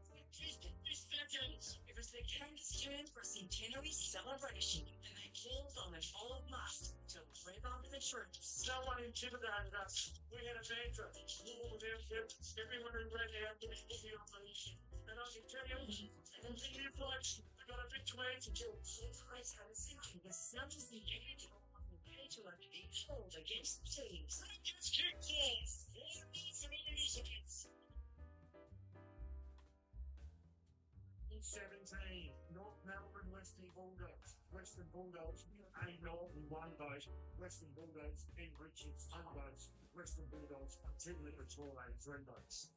It was the Candace turn for centenary celebration, and they called on an old must to rev up the troops. No one intimidated us. We had a mantra. All of them kept everyone in red hand to the operation. And I can tell you, in the new place, we got a big demand to do. Place had a century. The Suns the end of the pay to a big hold against the teams. Yes, there is some initiatives. 17, North Melbourne Western Bulldogs. Western Bulldogs, a Northern 1 vote. Western Bulldogs and Richards 2 votes. Western Bulldogs and Tidley Torre 3 votes.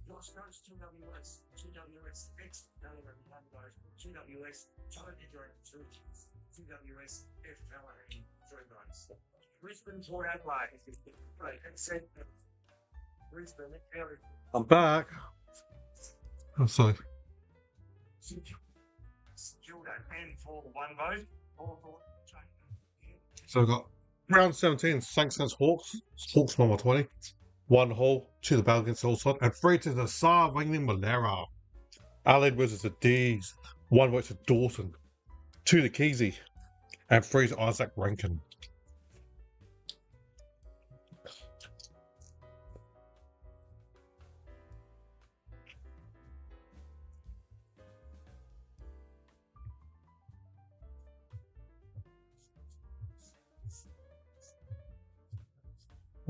Lost Coast 2WS, GWS X Melbourne 1 vote. GWS Tony Direct 2 votes. GWS F Callahan 3 votes. Brisbane Port Adelaide, consent. Brisbane Eric. I'm back. I'm sorry. Gilda and for 1 vote. So we've got round 17, Saints against Hawks. Hawks number 20. 1 hole to the battle against Hillside. And 3 to the Saar Wingling Malera. Allied versus the D's. 1 vote to Dawson. 2 to Keezy. And 3 to Isaac Rankin.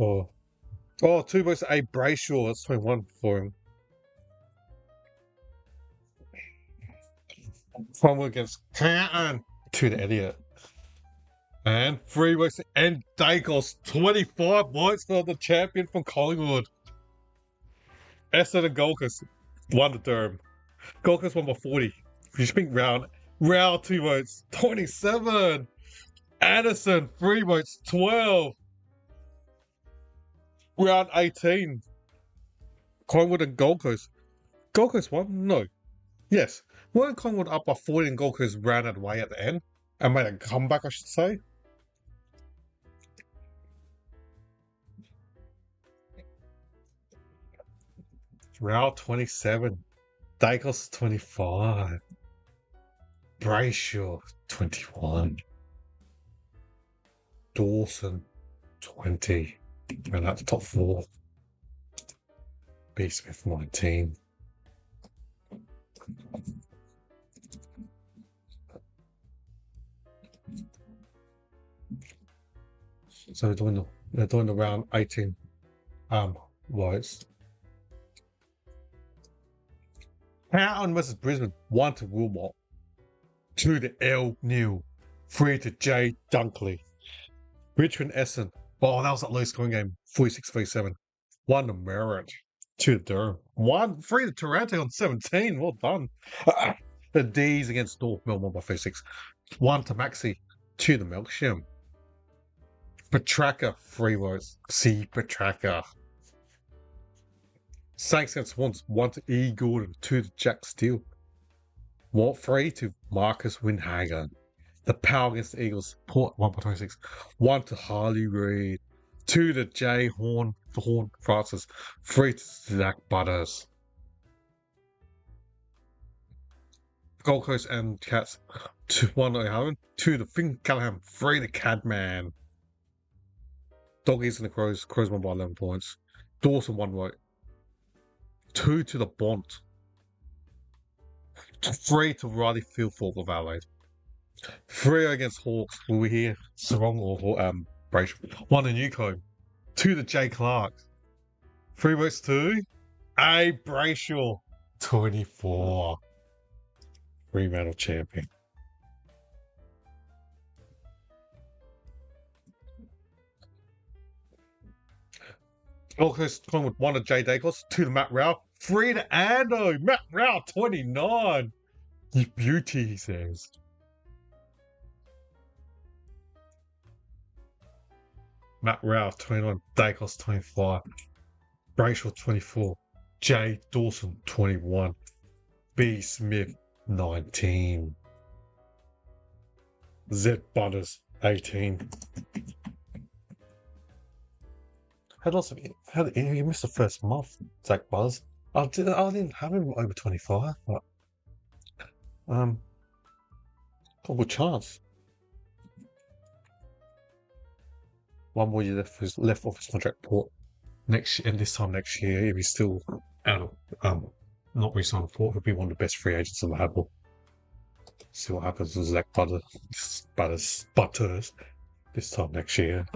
Oh, 2 votes to A. Brayshaw. That's 21 for him. 1 vote against Canton. 2 to Elliot. And 3 votes to N. Dacos. 25 votes for the champion from Collingwood. Essendon and Gold Coast. 1 to Durham. Gold Coast won by 40. You speak round 2 votes. 27. Anderson. 3 votes. 12. Round 18. Collingwood and Gold Coast. Gold Coast won? No. Yes. Weren't Collingwood up by 40 and Gold Coast ran it away at the end? And made a comeback, I should say. Round 27. Dacos 25. Brayshaw 21. Dawson 20. And that's top 4. B. Smith 19. So they're doing the round 18 votes. Houghton versus Brisbane. 1 to Wilmot. 2 to L. Neal. 3 to J. Dunkley. Richmond Essendon. Oh, that was that low scoring game. 46-37. 1 to Merritt. 2 to Durham. 3 to Taranto on 17. Well done. The D's against North Melbourne by 36. 1 to Maxi. 2 to Melksham. Petraka. 3 votes. C. Petraka. Saints against Swans. 1 to E. Gordon. 2 to Jack Steele. 3 to Marcus Windhager. The power against the Eagles, Port 1.26. 1 to Harley Reid. 2 to Jay Horn Francis. 3 to Zach Butters. Gold Coast and Cats 1 to Helen. 2 to Finn Callahan. 3 to Cadman. Doggies and the Crows. Crows won by 11 points. Dawson 1 vote. 2 to the Bont. 3 to Riley Fieldthorpe of Adelaide. 3 against Hawks. Will we hear Sarong or Brayshaw? 1 to Newcombe. 2 to Jay Clark. 3 votes to A. Brayshaw. 24. Fremantle champion. Gold Coast Collingwood 1 to Jay Dacos. 2 to Matt Rao. 3 to Ando. Matt Rao 29. You beauty, he says. Matt Rao 29. Dacos 25. Brayshaw 24. Jay Dawson 21. B. Smith 19. Z Butters 18. He missed the first month, Zach Butters. I didn't have him over 25, but got a good chance. One more year left off his contract Port next year, and this time next year, if he's still out of not re-signed Port, he'll be one of the best free agents I've had. See what happens with Zach Butters this time next year.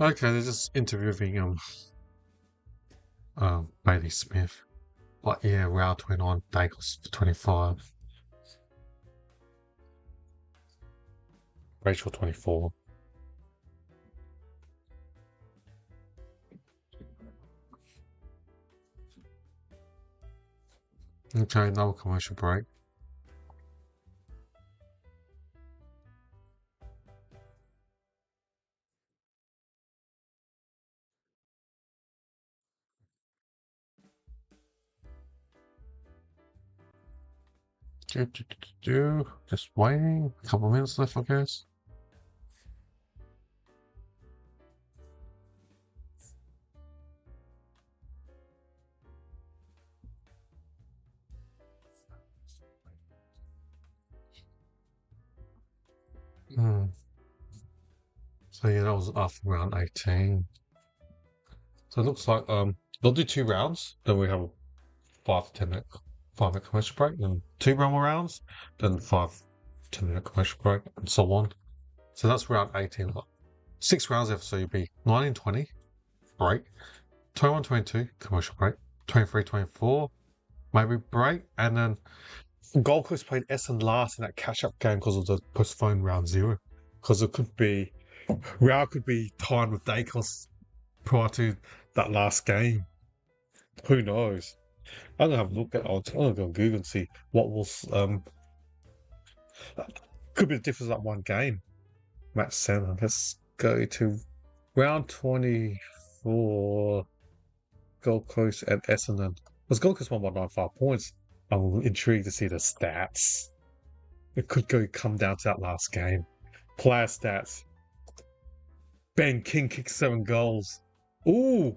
Okay, they're just interviewing Bailey Smith. But yeah, Rao 29, Dacos 25. Rachel 24. Okay, another commercial break. Just waiting. A couple of minutes left, I guess. So yeah, that was after round 18. So it looks like they'll do 2 rounds, then we have a 5 to 10 minute 5-minute commercial break, then 2 more rounds, then 5 to 10 minute commercial break, and so on. So that's round 18. 6 rounds left, so you'll be 19-20 break, 21-22 commercial break, 23-24 maybe break, and then Gold Coast played Essendon last in that catch-up game because of the postponed round 0. Because it could be Rao could be tied with Dacos prior to that last game. Who knows? I'm gonna have a look at. I'm gonna go on Google and see what was. Could be the difference of that one game. Match 7. Let's go to round 24. Gold Coast and Essendon. Was Gold Coast won by 95 points? I'm intrigued to see the stats. It could come down to that last game. Player stats. Ben King kicked 7 goals. Ooh.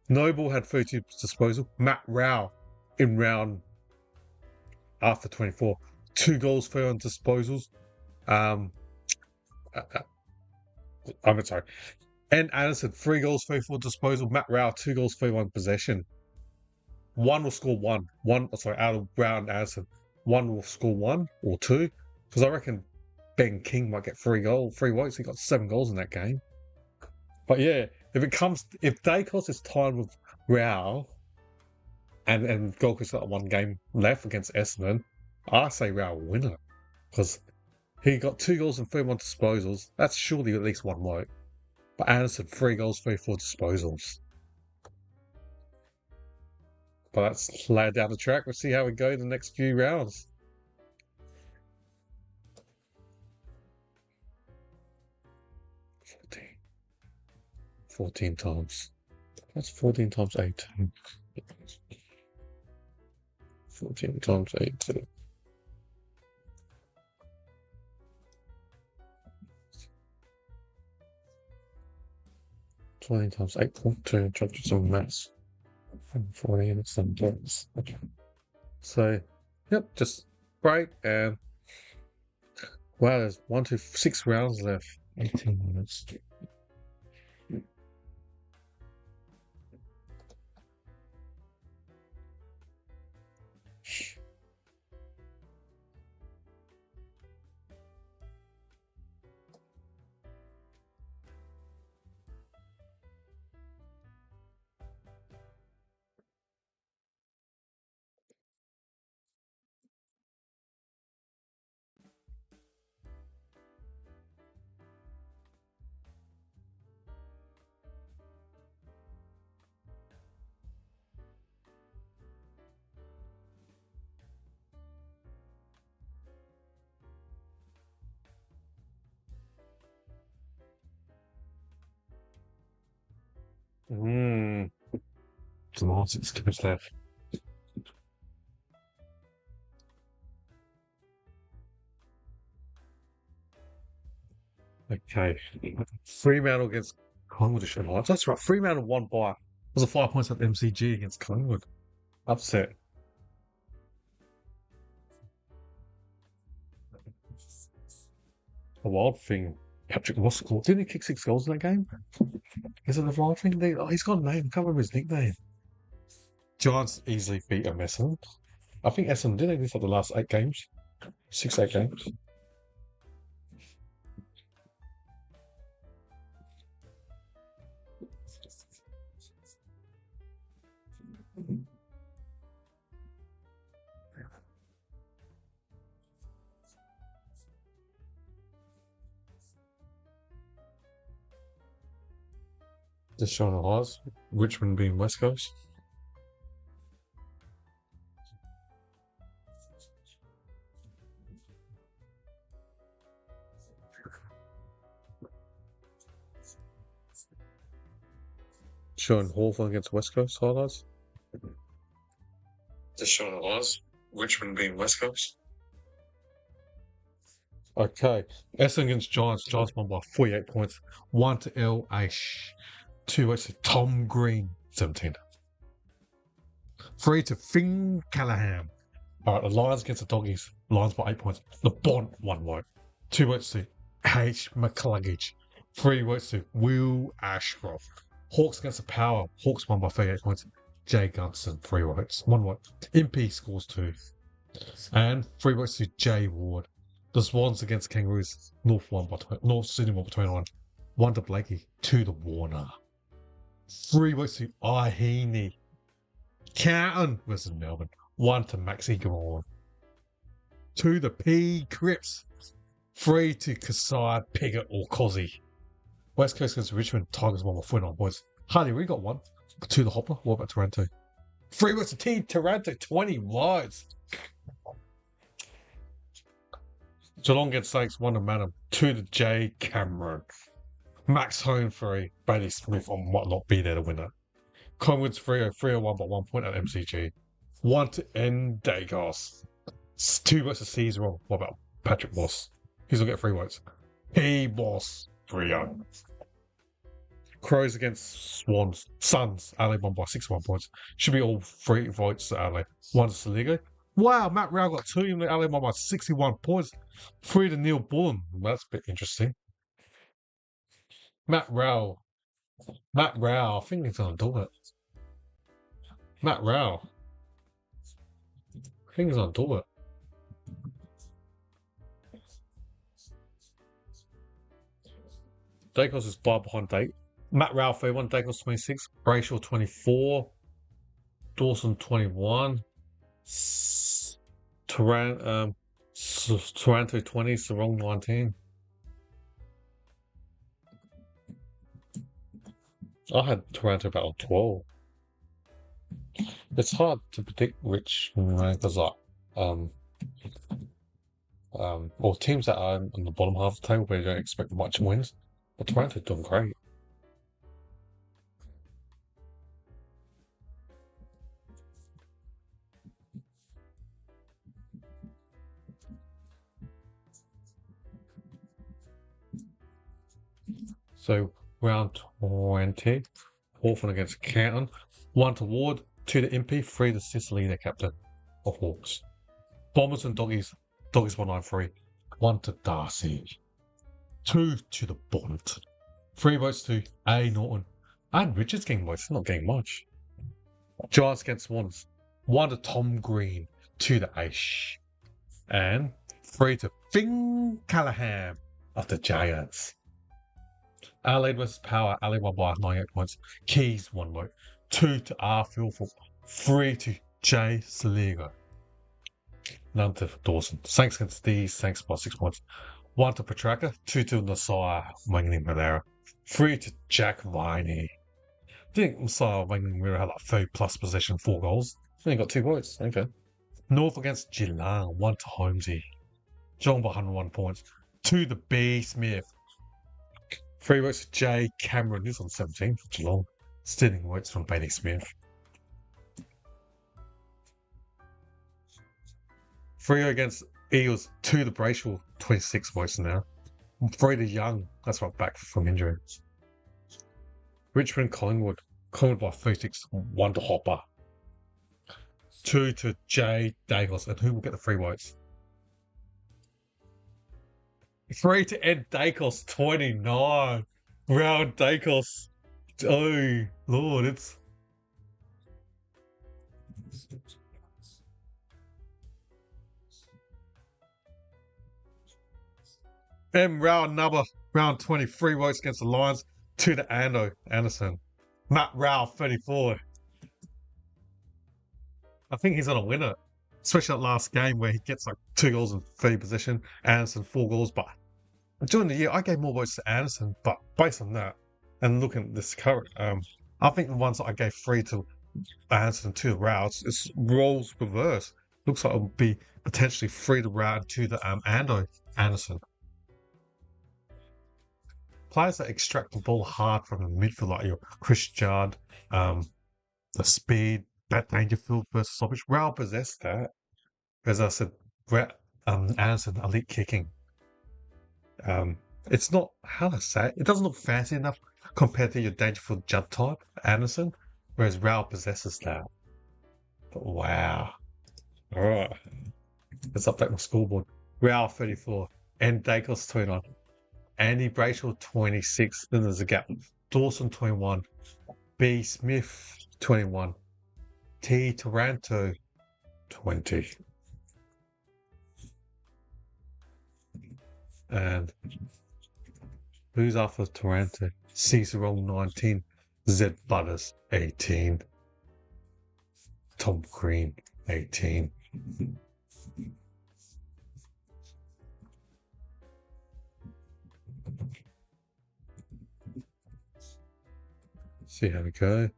Noble had 32 disposal. Matt Rao in round after 24. 2 goals for on disposals. I'm sorry. And Anderson, 3 goals for 4 disposal. Matt Rao, 2 goals for 1 possession. One will score 1. Out of Rao and Anderson. One will score 1 or 2. Because I reckon Ben King might get 3 votes. He got 7 goals in that game. But yeah, if Dacos is tied with Real and Gold Coast got 1 game left against Essendon, I say Real will win it. Because he got 2 goals and 31 disposals. That's surely at least 1 vote. But Anderson, 3 goals, 34 disposals. But let's lay it down the track. We'll see how we go in the next few rounds. 14 times. That's 14 times 18. 14 times 18. Twenty times 8.2. Trying to do some maths. 40 and some dots. Okay. So, yep, just break and wow, there's 1 to 6 rounds left. 18 minutes. Lots of skips left. Okay. Fremantle against Collingwood. That's right. Fremantle won by was a 5 points at MCG against Collingwood. Upset. A wild thing. Patrick Ross scored. Didn't he kick 6 goals in that game? Is it a wild thing? He's got a name. I can't remember his nickname. Giants easily beat Essendon. I think Essendon did they do for the last 8 games? 6-8 games. Just showing the highs. Richmond being West Coast. Showing Hawthorn against West Coast highlights. Just showing the highs. Richmond being West Coast. Okay. Essendon against Giants. Giants won by 48 points. 1 to LH. 2 to Tom Green. 17. 3 to Finn Callahan. Alright, the Lions against the Doggies. Lions by 8 points. The Bond 1 vote. 2 votes to H. McCluggage. 3 votes to Will Ashcroft. Hawks against the Power. Hawks won by 38 points. Jay Gunson, 3 votes. 1 vote. MP scores 2. And 3 votes to Jay Ward. The Swans against Kangaroos. North Sydney won by 21. 1 to Blakey. 2 to Warner. 3 votes to Ihini. Carlton versus Melbourne. 1 to Maxi Gawn. 2 to P. Cripps. 3 to Kasai, Piggott or Cozzy. West Coast against Richmond. Tigers won by 49 points. Hardy, we got 1. 2 to Hopper. What about Taranto? 3 votes to T. Taranto. 20 votes. Geelong against Sakes. 1 to Madam. 2 to J. Cameron. Max Home 3. Bailey Smith might not be there to win it. Collingwood's 301 by 1 point at MCG. 1 to N. Dagos. 2 votes to Caesar. What about Patrick Moss? He's going to get 3 votes. He Moss 3-0. Crows against Swans. Suns. Ali won by 61 points. Should be all 3 votes to Ali. 1 to Saligo. Wow, Matt Rowell got 2 and Ali won by 61 points. 3 to Neil Bullen. That's a bit interesting. Matt Rowell. I think he's going to do it. Matt Rowell. I think he's going to do it. Dacos is 5 behind Dake. Matt Rao 31, Dacos 26, Brayshaw 24, Dawson 21, Taranto 20, Sarong 19. I had Toronto about 12. It's hard to predict which, because or teams that are on the bottom half of the table where you don't expect much wins. But Toronto's doing great. So round 20, Hawthorn against Canton. 1 to Ward, 2 to Impey, 3 to Sicily, the captain of Hawks. Bombers and Doggies 193. 1 to Darcy. 2 to the Bond. 3 votes to A. Norton. And Richards getting votes, not getting much. Giants against Swans. 1 to Tom Green. 2 to Aish. And 3 to Finn Callahan of the Giants. Adelaide versus Power. Adelaide won by 98 points. Keys 1 vote. 2 to R. Philful. 3 to J. Saligo. None to Dawson. Saints against these. Saints by 6 points. 1 to Petraka. 2 to Nasai Wangling Malera. 3 to Jack Viney. I think Nasai Wangling Malera had like 30 plus possession, 4 goals. Only got 2 votes. Okay. North against Geelong. 1 to Holmesy. Geelong by 101 points. 2 to B. Smith. 3 votes to J. Cameron, who's on 17 for Geelong. Stealing votes from Bailey Smith. 3 against Eagles. 2 to Brayshaw, 26 votes now. 3 to Young, that's right, back from injury. Richmond, Collingwood. Collingwood by 36, 1 to Hopper. 2 to J. Dacos, and who will get the 3 votes? 3 to Ed Dacos, 29. Round Dacos. Oh, Lord, it's... round 23 votes against the Lions. 2 to Anderson. Matt Rao, 34. I think he's going to win it. Especially that last game where he gets like 2 goals in 30 possession. Anderson, 4 goals. But during the year, I gave more votes to Anderson. But based on that, and looking at this current, I think the ones that I gave 3 to Anderson, 2 to Rao, it's roles reverse. Looks like it'll be potentially 3 to Rao and 2 to Anderson. Players that extract the ball hard from the midfield, like your Chris Judd, the speed, that Dangerfield versus Stoppage. Rao possessed that. As I said, Anderson, elite kicking. It's not, how do I say it? It doesn't look fancy enough compared to your Dangerfield Judd type, Anderson, whereas Rao possesses that. But wow. Alright. Let's update my scoreboard. Rao 34, and Dacos 29. Andy Brayshaw 26. Then there's a gap. Dawson 21. B Smith 21. T Taranto 20. And who's after Taranto? Cicero 19. Z Butters 18. Tom Green 18. See how we go.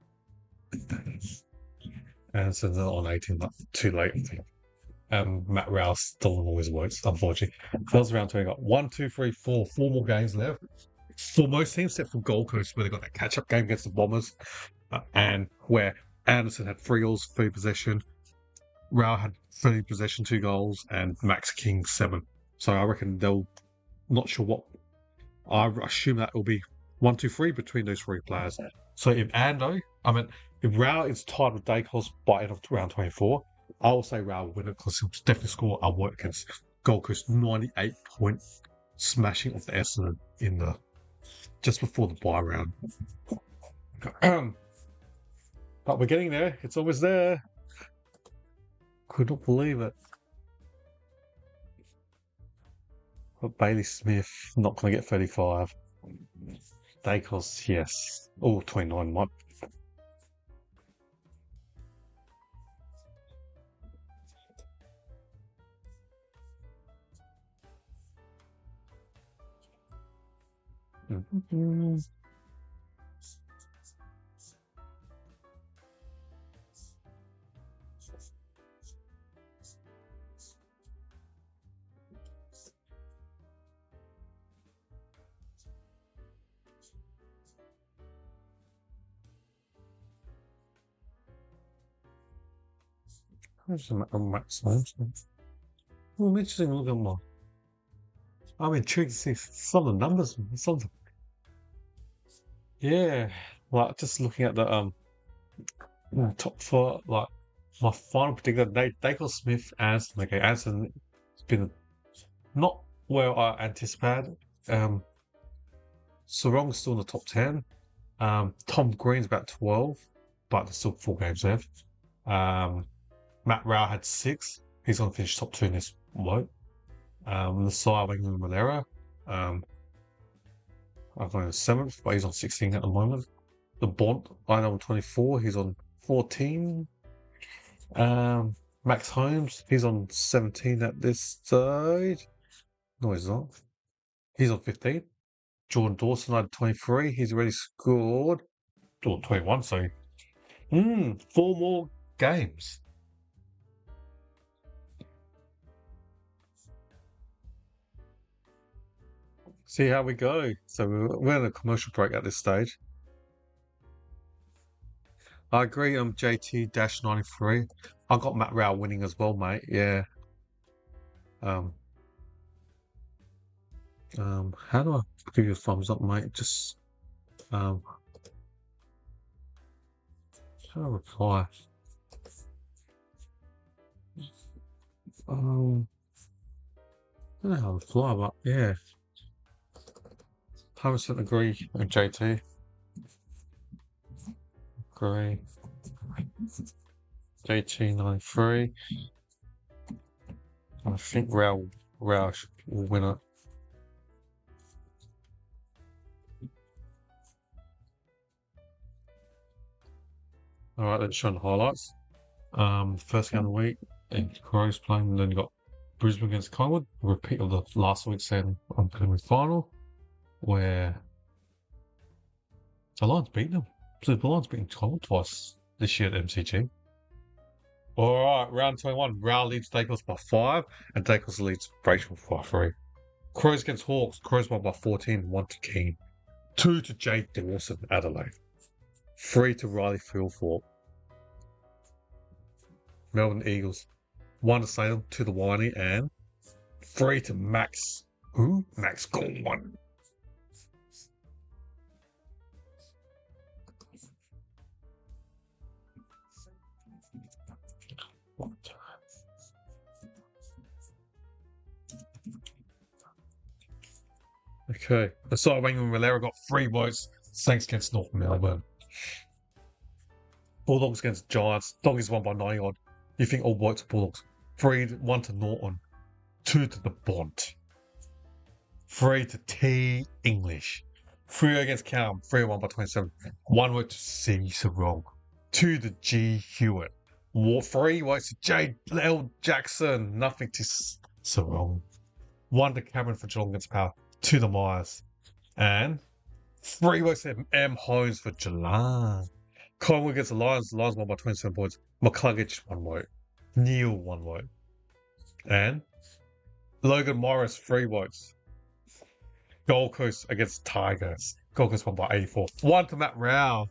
Anderson's on 18, but too late, I think. Matt Rouse still on all his votes, unfortunately. First round 20 got 1, 2, 3, 4 more games left. For most teams, except for Gold Coast, where they got that catch-up game against the Bombers, and where Anderson had 3 goals, 3 possession. Rao had 30 possession, 2 goals, and Max King 7. So I reckon they'll, not sure what, I assume that will be 1, 2, 3 between those 3 players. So if Rao is tied with Dacos by end of round 24, I will say Rao will win it because he'll definitely score a work against Gold Coast 98 point smashing of the Essendon in the just before the bye round. But we're getting there. It's always there. Could not believe it. But Bailey Smith not going to get 35. Dacos, yes. Oh, 29 might. I'm interested to look at more. I'm intrigued to see some of the numbers. Some of the, yeah, like just looking at the top four, like my final predictor, Dacos, Smith, Anderson. Okay, Anderson has been not where I anticipated. Sarong's still in the top 10. Tom Green's about 12, but there's still 4 games left. Matt Rao had 6. He's going to finish top 2 in this vote. Nasai Wangman-Malera, I've got him 7th, but he's on 16 at the moment. The Bond, I know on 24, he's on 14. Max Holmes, he's on 17 at this stage. No, he's not. He's on 15. Jordan Dawson had 23. He's already scored. Or 21, so 4 more games. See how we go. So we're in a commercial break at this stage. I agree. JT-93. I got Matt Rao winning as well, mate. Yeah. How do I give you a thumbs up, mate? Just how do I reply? I don't know how to reply, but yeah. 100% agree with JT. Agree. JT-93. I think Rao will win it. Alright, let's show the highlights. First game of the week, and Crows playing, and then you got Brisbane against Collingwood. A repeat of the last week's preliminary final, where the Lions beat them. So the Lions beaten Collingwood twice this year at MCG. Alright, round 21. Rao leads Dacos by 5, and Dacos leads Brayshaw by 3. Crows against Hawks. Crows won by 14, 1 to Keane. 2 to Jake Dawson, Adelaide. 3 to Riley Fieldthorpe. Melbourne Eagles. 1 to Salem, 2 to Winey, and 3 to Max. Who? Max Gorman. Okay. Aside Wangman-Malera got 3 votes. Saints against North Melbourne. Bulldogs against Giants. Doggies won by 90 odd. You think all votes are Bulldogs? 1 to Norton. 2 to the Bont. 3 to T English. 3 against Callum. 3 won by 27. 1 vote to C Sarong. 2 to G Hewitt. 3 votes to J L Jackson. Nothing to Sarong. 1 to Cameron for Geelong against Power. 2 to Myers. And 3 votes to M Holmes for Geelong. Collingwood against the Lions. The Lions won by 27 points. McCluggage 1 vote. Neil 1 vote. And Logan Morris 3 votes. Gold Coast against Tigers. Gold Coast won by 84. 1 to Matt Rao.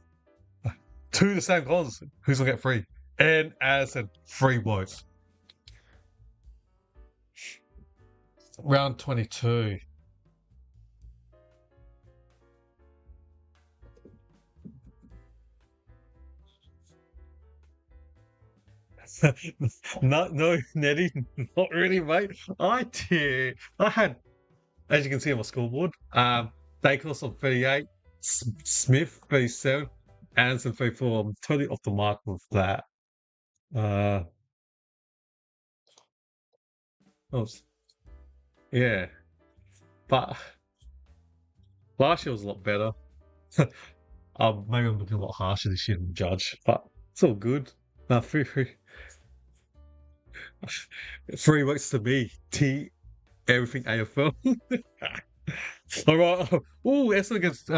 2 to Sam Collins. Who's gonna get 3? And Addison 3 votes. Round 22. No, Nettie, not really, mate. I had, as you can see on my scoreboard, Dacos on 38, Smith 37, Anderson 34. I'm totally off the mark with that. Yeah, but Last year was a lot better. Maybe I'm looking a lot harsher this year than Judge, but it's all good. Now, 3 weeks to me. Everything AFL. All right. Oh, Essendon against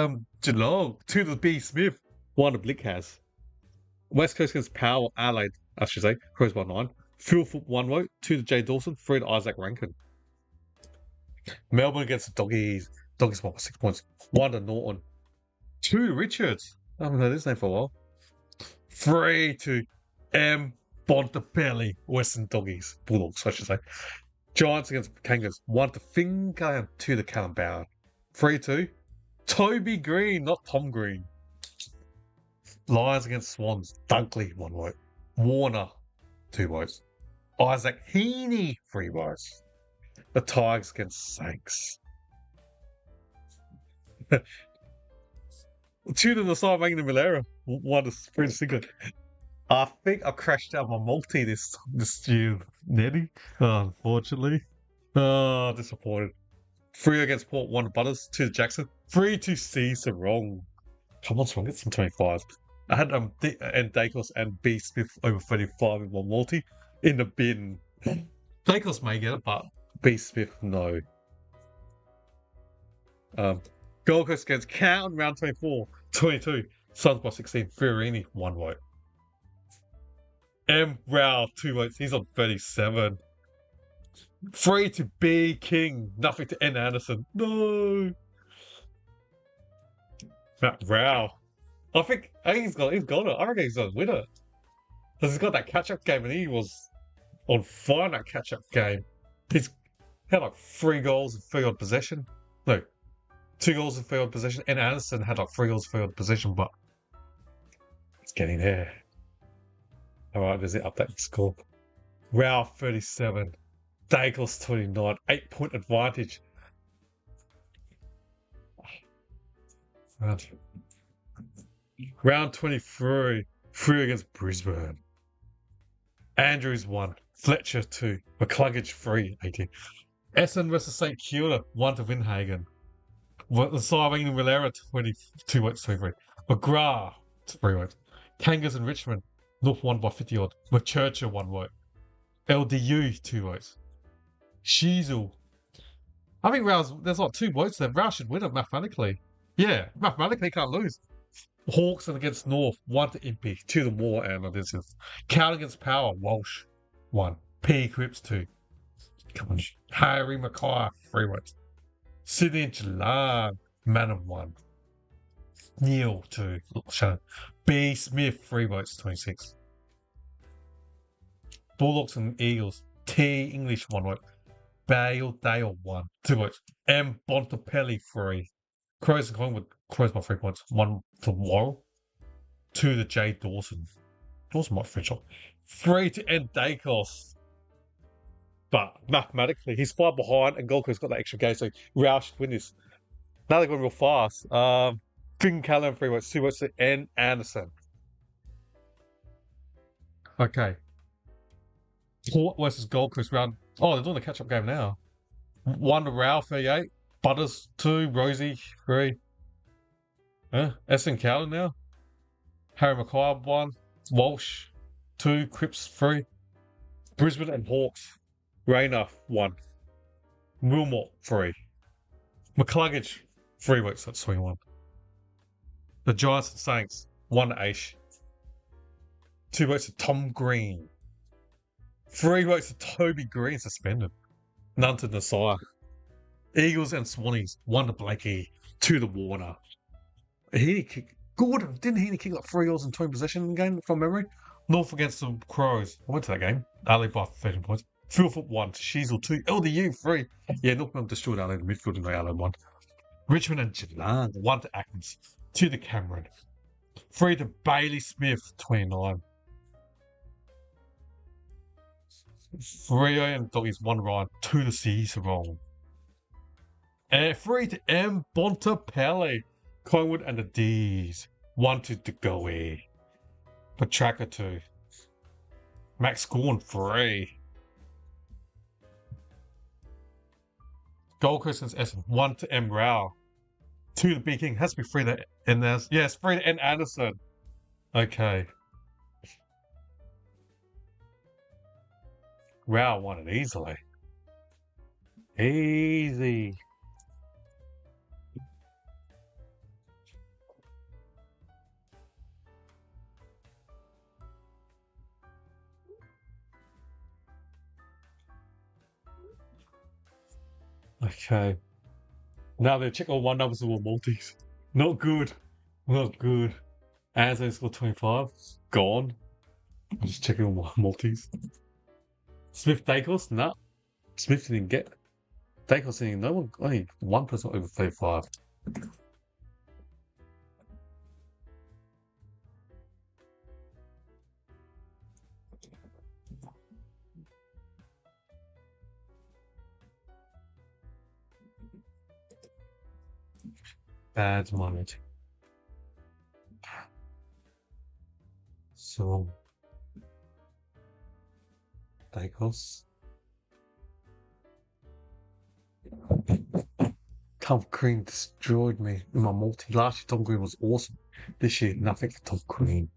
Geelong. 2 to B Smith. 1 to Blick has. West Coast against Power Adelaide, I should say. Crows by 9. Phil Foot 1 vote. 2 to Jay Dawson. 3 to Isaac Rankin. Melbourne against the Doggies. Doggies won by 6 points. 1 to Norton. 2 to Richards. I haven't heard this name for a while. 3 to M. Bontempelli. Western Doggies. Bulldogs, I should say. Giants against Kangas. 1 to Finger and 2 to Callum Bauer. 3-2. Toby Green, not Tom Green. Lions against Swans. Dunkley, 1 vote. Warner, 2 votes. Isaac Heaney, 3 votes. The Tigers against Saints. 2 to the side of Magna Valera. 1 to Sprint Singer. I think I crashed out my multi this year, Nettie. Unfortunately. Disappointed. 3 against Port, 1 to Butters, 2 to Jackson, 3 to Caesar wrong. Come on, Swan, get some 25s. I had and Dacos and B Smith over 35 in my multi in the bin. Dacos may get it, but B Smith, no. Gold Coast against Carlton, round 24, 22. Suns by 16, Fiorini, 1 vote. M. Rao, 2 votes. He's on 37. 3 to B King. Nothing to N Anderson. No. Matt Rao. I think he's got it. I reckon he's going to win it. Because he's got that catch-up game and he was on fire in that catch-up game. He's had like 3 goals and 3 on possession. No. 2 goals and 3 on possession. N Anderson had like 3 goals and 3 on possession, but it's getting there. Alright, there's the update score. Rao 37. Dacos 29. 8-point advantage. Round 23. 3 against Brisbane. Andrews 1. Fletcher 2. McCluggage 3. 18. Essendon versus St Kilda 1 to Winhagen. The side of Valera 22 votes, 23. McGrath 3 votes. Kangas and Richmond. North 1 by 50 odd. McChurcher 1 vote. LDU 2 votes. Sheasel. I think there's like 2 votes there. Rouse should win it mathematically. Yeah, mathematically he can't lose. Hawks against North, 1 to Impey, 2 to Moore, and this is Count against Power, Walsh, 1. P. Cripps 2. Come on. Harry Mackay, 3 votes. Sydney and Geelong, Manham 1. Neil 2. B. Smith 3 votes, 26. Bulldogs and Eagles, T. English 1 vote. Bale Dale 1, 2 votes. M. Bontempelli 3. Crows and Collingwood, Crows by 3 points. 1 to Worrell. 2 to Jay Dawson. Dawson might finish off. 3 to N Dacos. But mathematically, he's 5 behind and Gold Coast got that extra game, so Rouse should win this. Now they're going real fast. Finn Callan 3 votes, 2 votes to N Anderson. Okay. Port versus Gold Coast round. Oh, they're doing the catch-up game now. 1 to Rao 38. Butters 2. Rosie 3. Essendon Callan now. Harry Mackay 1. Walsh 2. Cripps 3. Brisbane and Hawks. Rayner 1. Wilmot 3. McCluggage 3 votes, that's 21. The Giants and Saints 1 to Aish. 2 votes to Tom Green. 3 votes to Toby Green suspended. None to Nasai. Eagles and Swannies 1 to Blakey. 2 to Warner. He kicked. Gordon, didn't he kick like 3 goals in 20 possession in the game from memory? North against the Crows. I went to that game. Adelaide by 13 points. Philfoot 1, Sheasel 2, LDU 3. Yeah, Northman destroyed Adelaide in midfield in the Adelaide 1. Richmond and Geelong 1 to Atkins. 2 to Cameron. 3 to Bailey Smith 29. Freo and Doggies 1 Ryan. 2 to Caesar wrong. And 3 to M Bontempelli. Collingwood and the D's. 1 to Degoe. Petraka 2. Max Gorn 3. Gold Coast and Essendon 1 to M Rao. To the B King has to be free to end there. Yes, free to end Anderson. Okay. Wow, won it easily. Easy. Okay. Now they check all one numbers with multis. Not good. Not good. Anderson scored 25. Gone. I'm just checking all my multis. Smith Dacos? Nah. Smith didn't get. Dacos didn't. No one. Only one person over 35. Bad money. So. Dacos. Tom Green destroyed me in my multi. Last year, Tom Green was awesome. This year, nothing for Tom Green.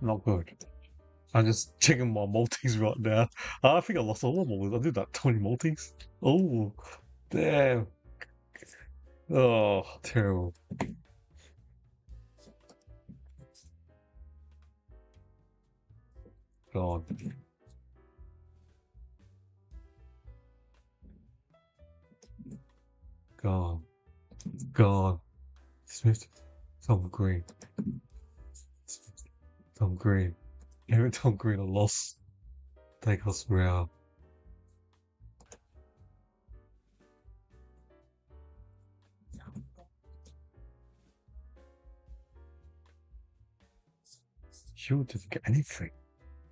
Not good. I'm just checking my multis right now. I think I lost all my multis. I did that 20 multis. Oh, damn. Oh, terrible. God. God. God. Smith. Tom Green. Tom Green. Every Tom Green a loss. Take us round. Hewitt didn't get anything.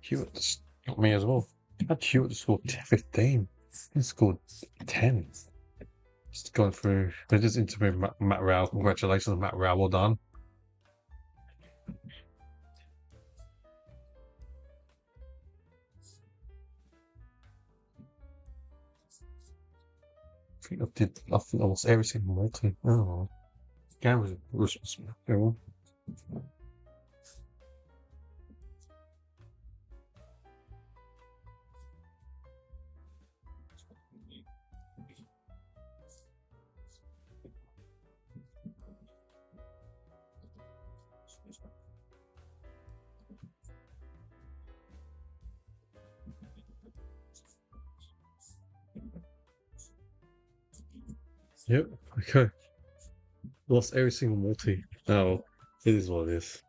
Hewitt just got me as well. How'd Hewitt score 15? He scored 10. Just going through. They're just interviewing Matt Rowell. Congratulations, Matt Rowell. Well done. I think I lost every single multi. Oh. Game was responsible. Yep, okay. Lost every single multi. Oh, it is what it is.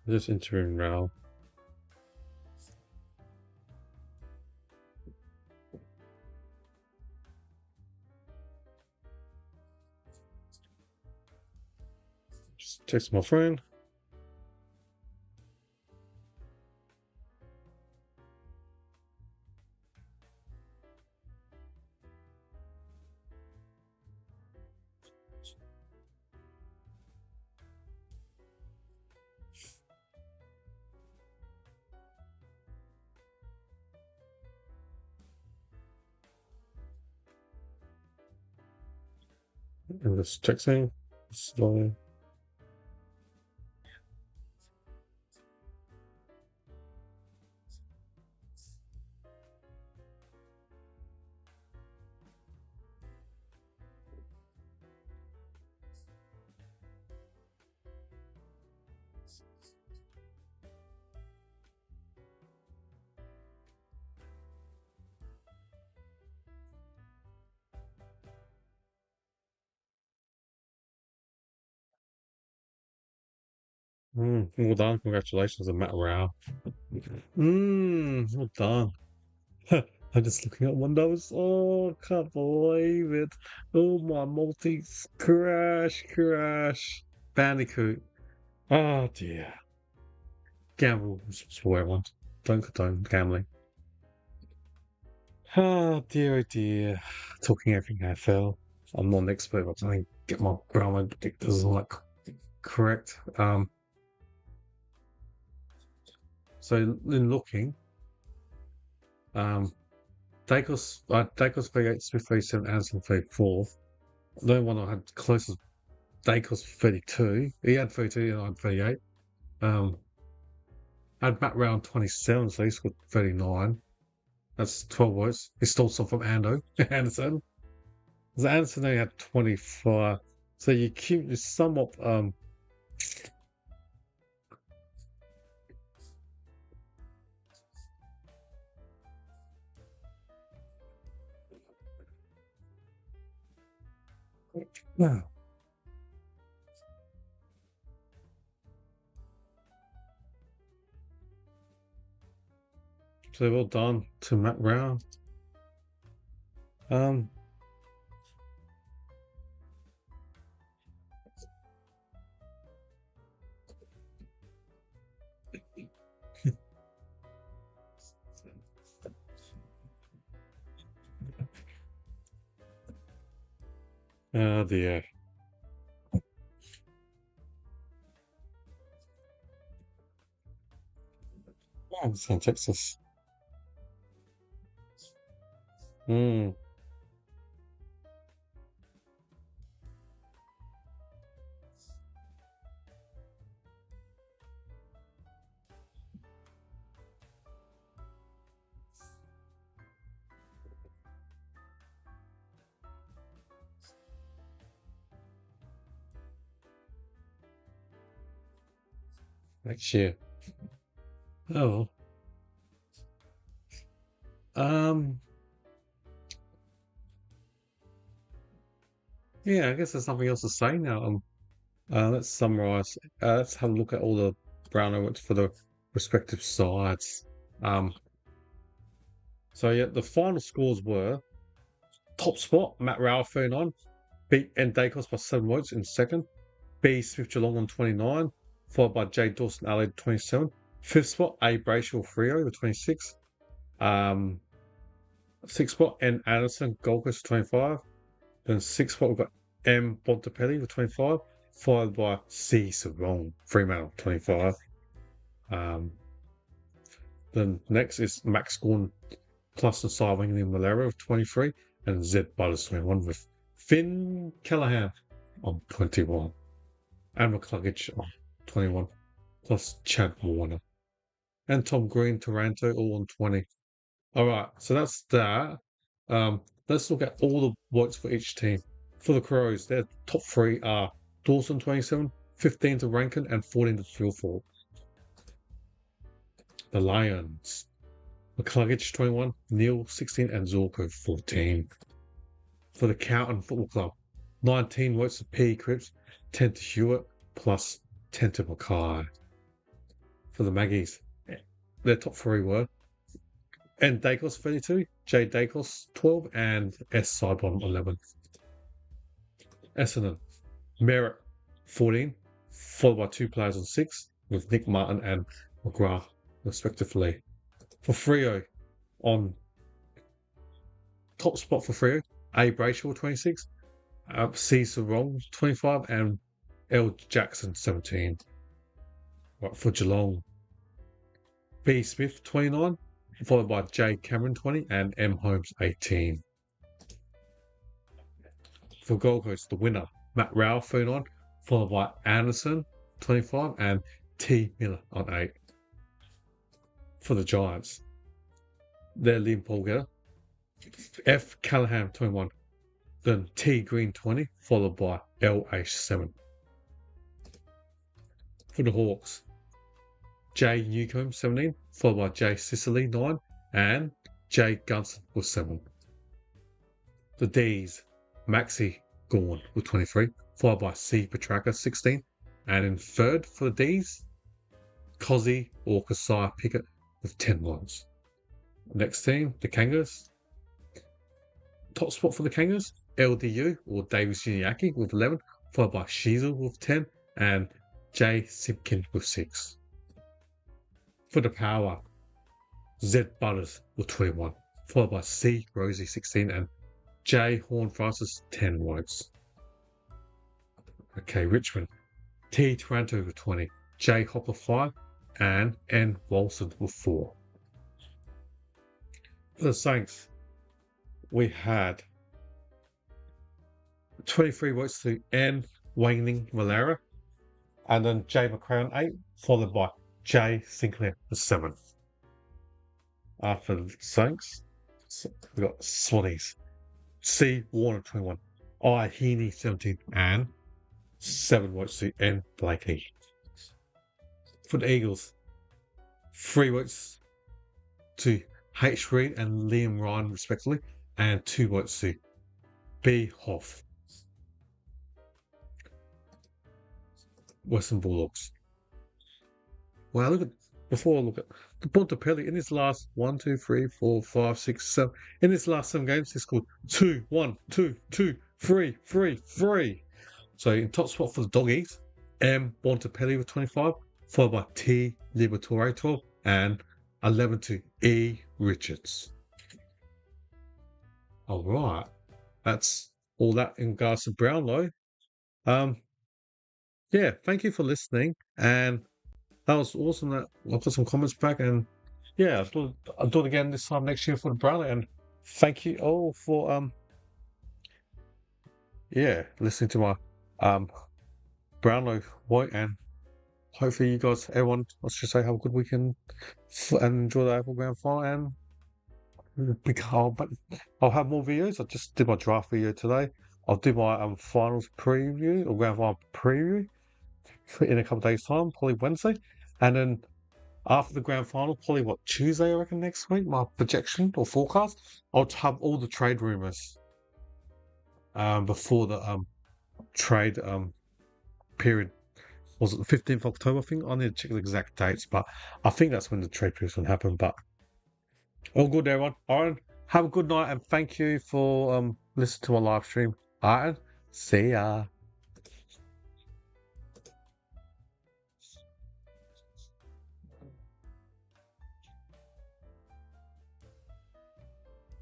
Just entering now. Just text my friend. And just texting slowly. Well done. Congratulations on Matt Rao. Well done. I'm just looking at windows. Oh, can't believe it. Oh, my multis. Crash. Bandicoot. Oh, dear. Gamble for everyone. Don't condone gambling. Oh, dear. Talking everything AFL. I'm not an expert, but I get my Brownlow predictors all that correct. So in looking, Dacos 38, Smith 37, Anderson 34. The only one I had closest Dacos 32. He had 32 and I had 38. I had Matt Round 27, so he scored 39. That's 12 votes. He stole some from Anderson. So Anderson only had 25. So you keep somewhat wow. So well done to Matt Rao. Oh dear. Oh, it's in Texas. Next year. Oh. Yeah, I guess there's nothing else to say now. Let's summarize. Let's have a look at all the Brownlow awards for the respective sides. So yeah, the final scores were top spot, Matt Rao 39, beat N Dacos by 7 votes in second. B Smith Geelong on 29, followed by J Dawson Alley 27. Fifth spot, A Brayshaw Freo with 26. Sixth spot, N Anderson Gold Coast 25. Then sixth spot, we've got M Bontempelli with 25, followed by C Sarong Fremantle 25. Then next is Max Gorn plus and Cywing in Malera with 23, and Z Butters 21 with Finn Callahan on 21, and McCluggage on 21, plus Chad Warner and Tom Green Taranto all on 20. All right, so that's that. Let's look at all the votes for each team. For the Crows, their top three are Dawson 27, 15 to Rankin, and 14 to Philford. The Lions, McCluggage 21, Neil 16, and Zorko 14. For the Carlton Football Club, 19 votes to P. Cripps, 10 to Hewitt, plus 10 to Mackay. For the Maggies, their top three were N Dacos 32, J Dacos 12, and S Sidebottom 11. Essendon, Merritt 14, followed by 2 players on 6, with Nick Martin and McGrath, respectively. For Freo, on top spot for Freo, A Brayshaw 26, C Sarong 25, and L Jackson 17. Right, for Geelong, B Smith 29, followed by J Cameron 20 and M Holmes 18. For Gold Coast, the winner, Matt Rao 39, followed by Anderson 25 and T Miller on 8. For the Giants, their Liam Polgetter, F Callahan 21, then T Green 20, followed by LH 7. For the Hawks, J Newcombe 17, followed by J Sicily 9, and J Gunson with 7. The D's, Maxi Gorn with 23, followed by C Petraka 16, And in third for the D's, Cozzy or Kasai Pickett with 10 points. Next team, the Kangaroos. Top spot for the Kangaroos, LDU or Davis Uniacke with 11, followed by Shizel with 10 and Jay Simpkin with 6. For the Power, Z Butters with 21, followed by C Rosie 16 and J Horn Francis 10 votes. Okay, Richmond, T Taranto with 20, J Hopper 5 and N Walson with 4. For the Saints, we had 23 votes to N Waning Valera and then J McCrown 8, followed by J Sinclair with 7. After the Saints, we got Swannies, C Warner 21, I Heaney 17 and 7 votes to N Blakey. For the Eagles, 3 votes to H Reid and Liam Ryan respectively and 2 votes to B Hoff. Western Bulldogs. Wow, look at the Bontempelli in his last 1, 2, 3, 4, 5, 6, 7. In his last 7 games, he scored 2, 1, 2, 2, 3, 3, 3. So in top spot for the Doggies, M Bontempelli with 25, followed by T Liberatore 12 and 11 to E Richards. All right, that's all that in regards to Brownlow. Yeah, thank you for listening, and that was awesome. That I got some comments back, and yeah, I'll do it again this time next year for the Brownlow. And thank you all for listening to my Brownlow White, and hopefully you guys, everyone, I should say, have a good weekend and enjoy the April Grand Final. And I'll have more videos. I just did my draft video today. I'll do my finals preview or Grand Final preview in a couple of days' time, probably Wednesday, and then after the Grand Final, probably Tuesday, I reckon, next week. My projection or forecast, I'll have all the trade rumors before the trade period. Was it the 15th of October? I think I need to check the exact dates, but I think that's when the trade period will happen. But all good, everyone. Alright, have a good night, and thank you for listening to my live stream. Alright, see ya.